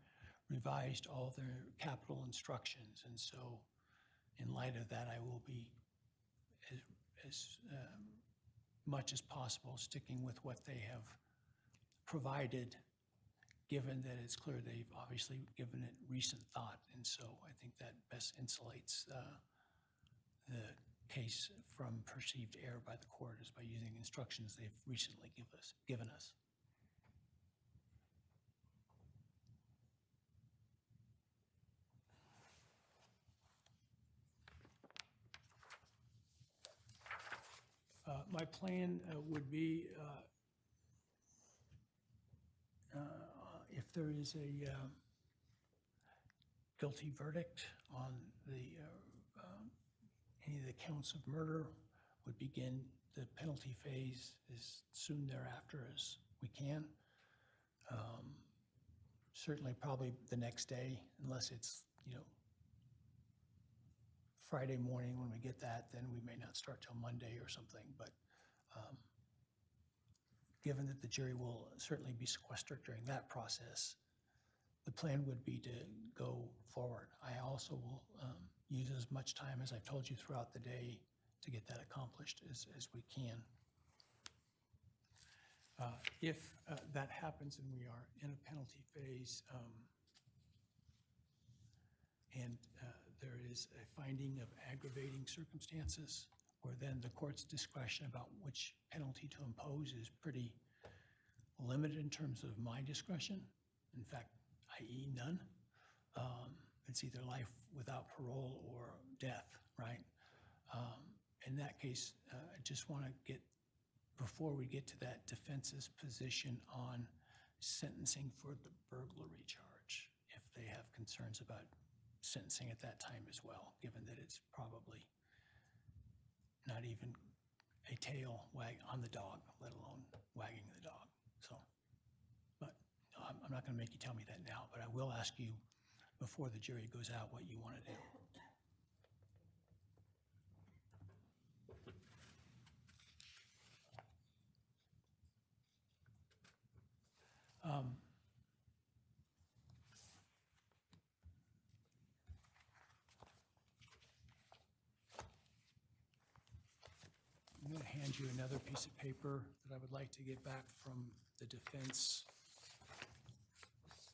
revised all their capital instructions. And so in light of that, I will be as much as possible sticking with what they have provided, given that it's clear they've obviously given it recent thought. And so I think that best insulates the case from perceived error by the court is by using instructions they've recently given us. My plan would be, if there is a guilty verdict on any of the counts of murder, would begin the penalty phase as soon thereafter as we can. Certainly probably the next day, unless it's, you know, Friday morning when we get that, then we may not start till Monday or something. But given that the jury will certainly be sequestered during that process, the plan would be to go forward. I also will use as much time as I've told you throughout the day to get that accomplished as we can. If that happens and we are in a penalty phase and there is a finding of aggravating circumstances, where then the court's discretion about which penalty to impose is pretty limited in terms of my discretion. In fact, i.e. none. It's either life without parole or death, right? In that case, I just want to get, before we get to that, defense's position on sentencing for the burglary charge, if they have concerns about sentencing at that time as well, given that it's probably not even a tail wag on the dog, let alone wagging the dog. So, but I'm not going to make you tell me that now, but I will ask you before the jury goes out what you want to do. I'm going to hand you another piece of paper that I would like to get back from the defense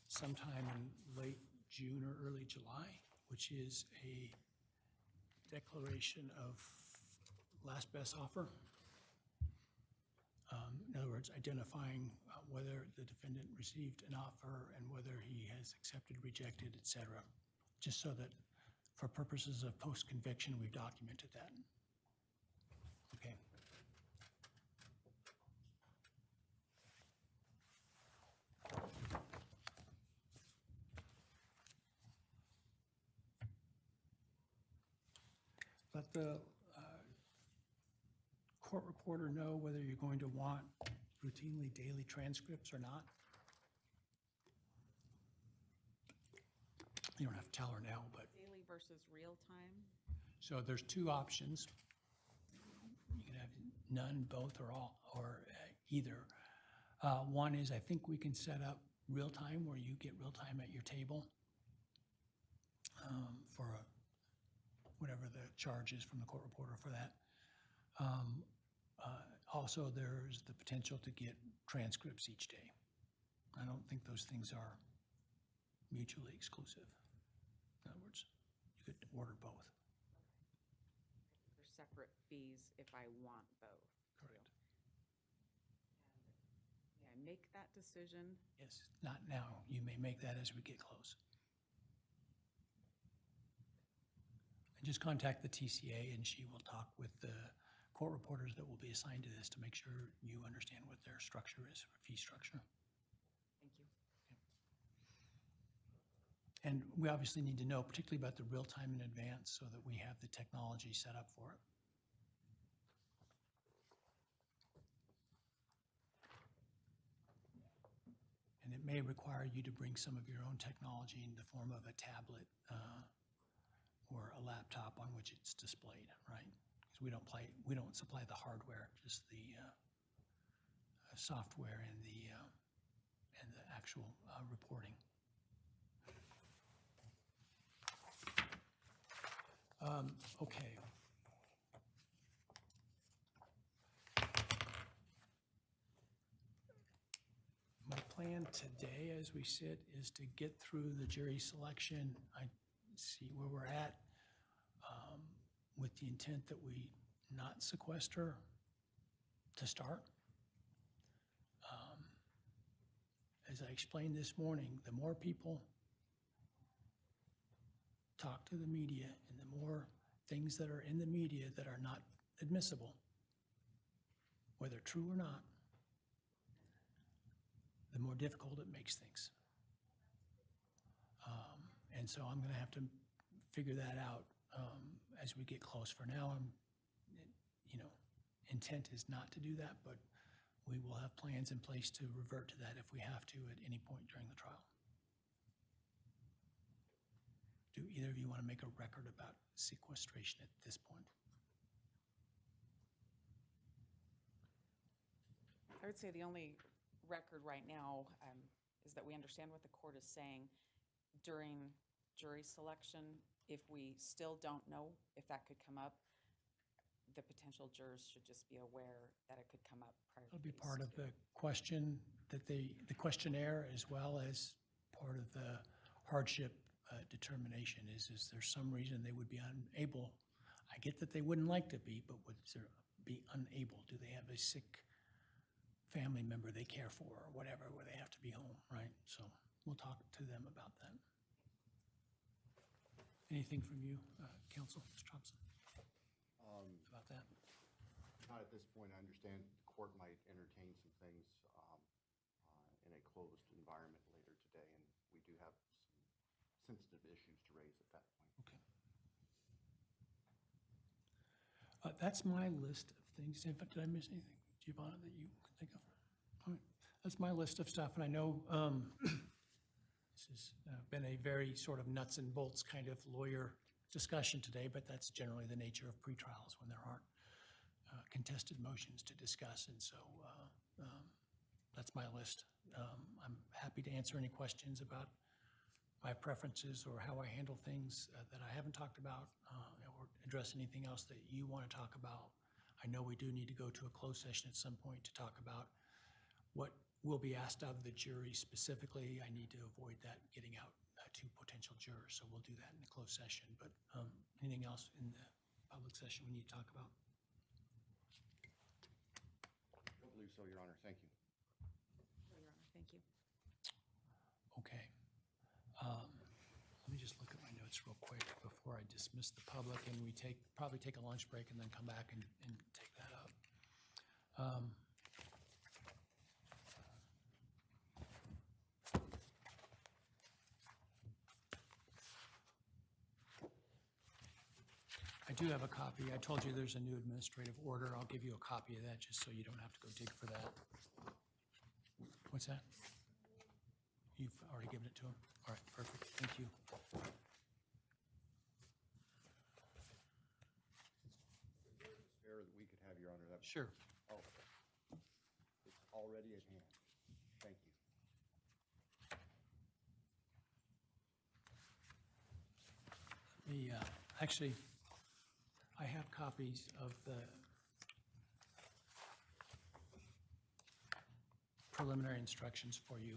sometime in late June or early July, which is a declaration of last best offer. In other words, identifying whether the defendant received an offer and whether he has accepted, rejected, et cetera, just so that for purposes of post-conviction, we've documented that. Okay. Let the court reporter know whether you're going to want routinely daily transcripts or not. You don't have to tell her now, but Daily versus real time? so there's two options. You can have none, both, or all, or either. One is I think we can set up real time where you get real time at your table for whatever the charge is from the court reporter for that. Also, there's the potential to get transcripts each day. I don't think those things are mutually exclusive. In other words, you could order both. There's separate fees if I want both. Correct. May I make that decision? Yes, not now. You may make that as we get close. And just contact the TCA and she will talk with the court reporters that will be assigned to this to make sure you understand what their structure is, or fee structure. Thank you. And we obviously need to know, particularly about the real time in advance, so that we have the technology set up for it. And it may require you to bring some of your own technology in the form of a tablet or a laptop on which it's displayed, right? Because we don't supply the hardware, just the software and the actual reporting. Okay. My plan today, as we sit, is to get through the jury selection. I see where we're at, with the intent that we not sequester to start. As I explained this morning, the more people talk to the media and the more things that are in the media that are not admissible, whether true or not, the more difficult it makes things. And so I'm going to have to figure that out as we get close. For now, intent is not to do that, but we will have plans in place to revert to that if we have to at any point during the trial. Do either of you want to make a record about sequestration at this point? I would say the only record right now is that we understand what the court is saying during jury selection. If we still don't know if that could come up, the potential jurors should just be aware that it could come up prior to It'll be phase part of two. the question that the questionnaire, as well as part of the hardship determination is there some reason they would be unable? I get that they wouldn't like to be, but would there be unable? Do they have a sick family member they care for or whatever, where they have to be home, right? So we'll talk to them about that. Anything from you, counsel, Mr. Thompson, about that? Not at this point. I understand the court might entertain some things in a closed environment later today, and we do have some sensitive issues to raise at that point. Okay. That's my list of things. Did I miss anything, Giovanna, that you can think of? All right. That's my list of stuff, and I know this has been a very sort of nuts and bolts kind of lawyer discussion today, but that's generally the nature of pretrials when there aren't contested motions to discuss, and so that's my list. I'm happy to answer any questions about my preferences or how I handle things that I haven't talked about, or address anything else that you want to talk about. I know we do need to go to a closed session at some point to talk about what will be asked of the jury specifically. I need to avoid that getting out to potential jurors, so we'll do that in the closed session. But anything else in the public session we need to talk about? I don't believe so, Your Honor. Thank you. Your Honor, thank you. Okay. Let me just look at my notes real quick before I dismiss the public, and we probably take a lunch break and then come back and take that up. I do have a copy. I told you there's a new administrative order. I'll give you a copy of that just so you don't have to go dig for that. What's that? You've already given it to him? All right, perfect. Thank you. Is there a spare that we could have, Your Honor? Sure. Oh, it's already at hand. Thank you. Actually, I have copies of the preliminary instructions for you.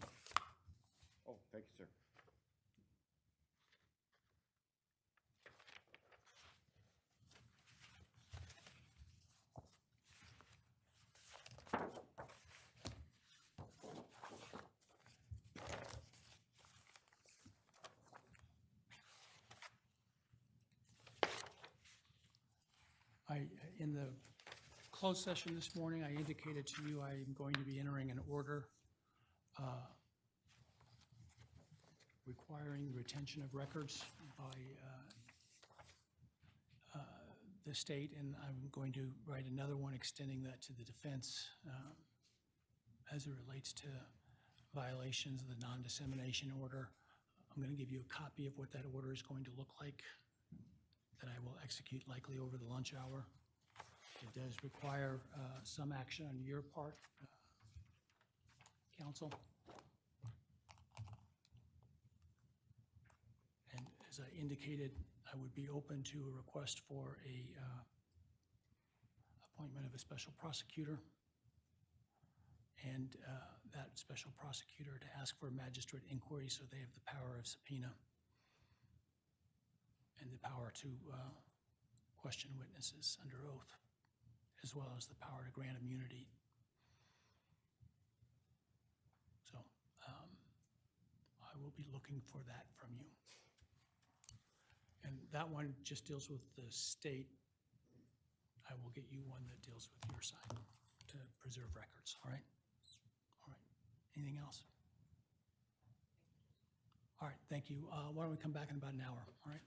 Oh, thank you, sir. In the closed session this morning, I indicated to you I am going to be entering an order requiring the retention of records by the state, and I'm going to write another one extending that to the defense as it relates to violations of the non-dissemination order. I'm going to give you a copy of what that order is going to look like that I will execute likely over the lunch hour. It does require some action on your part, counsel. And as I indicated, I would be open to a request for a appointment of a special prosecutor, and that special prosecutor to ask for a magistrate inquiry so they have the power of subpoena and the power to question witnesses under oath, as well as the power to grant immunity. So I will be looking for that from you. And that one just deals with the state. I will get you one that deals with your side to preserve records, all right? All right. Anything else? All right, thank you. Why don't we come back in about an hour, all right?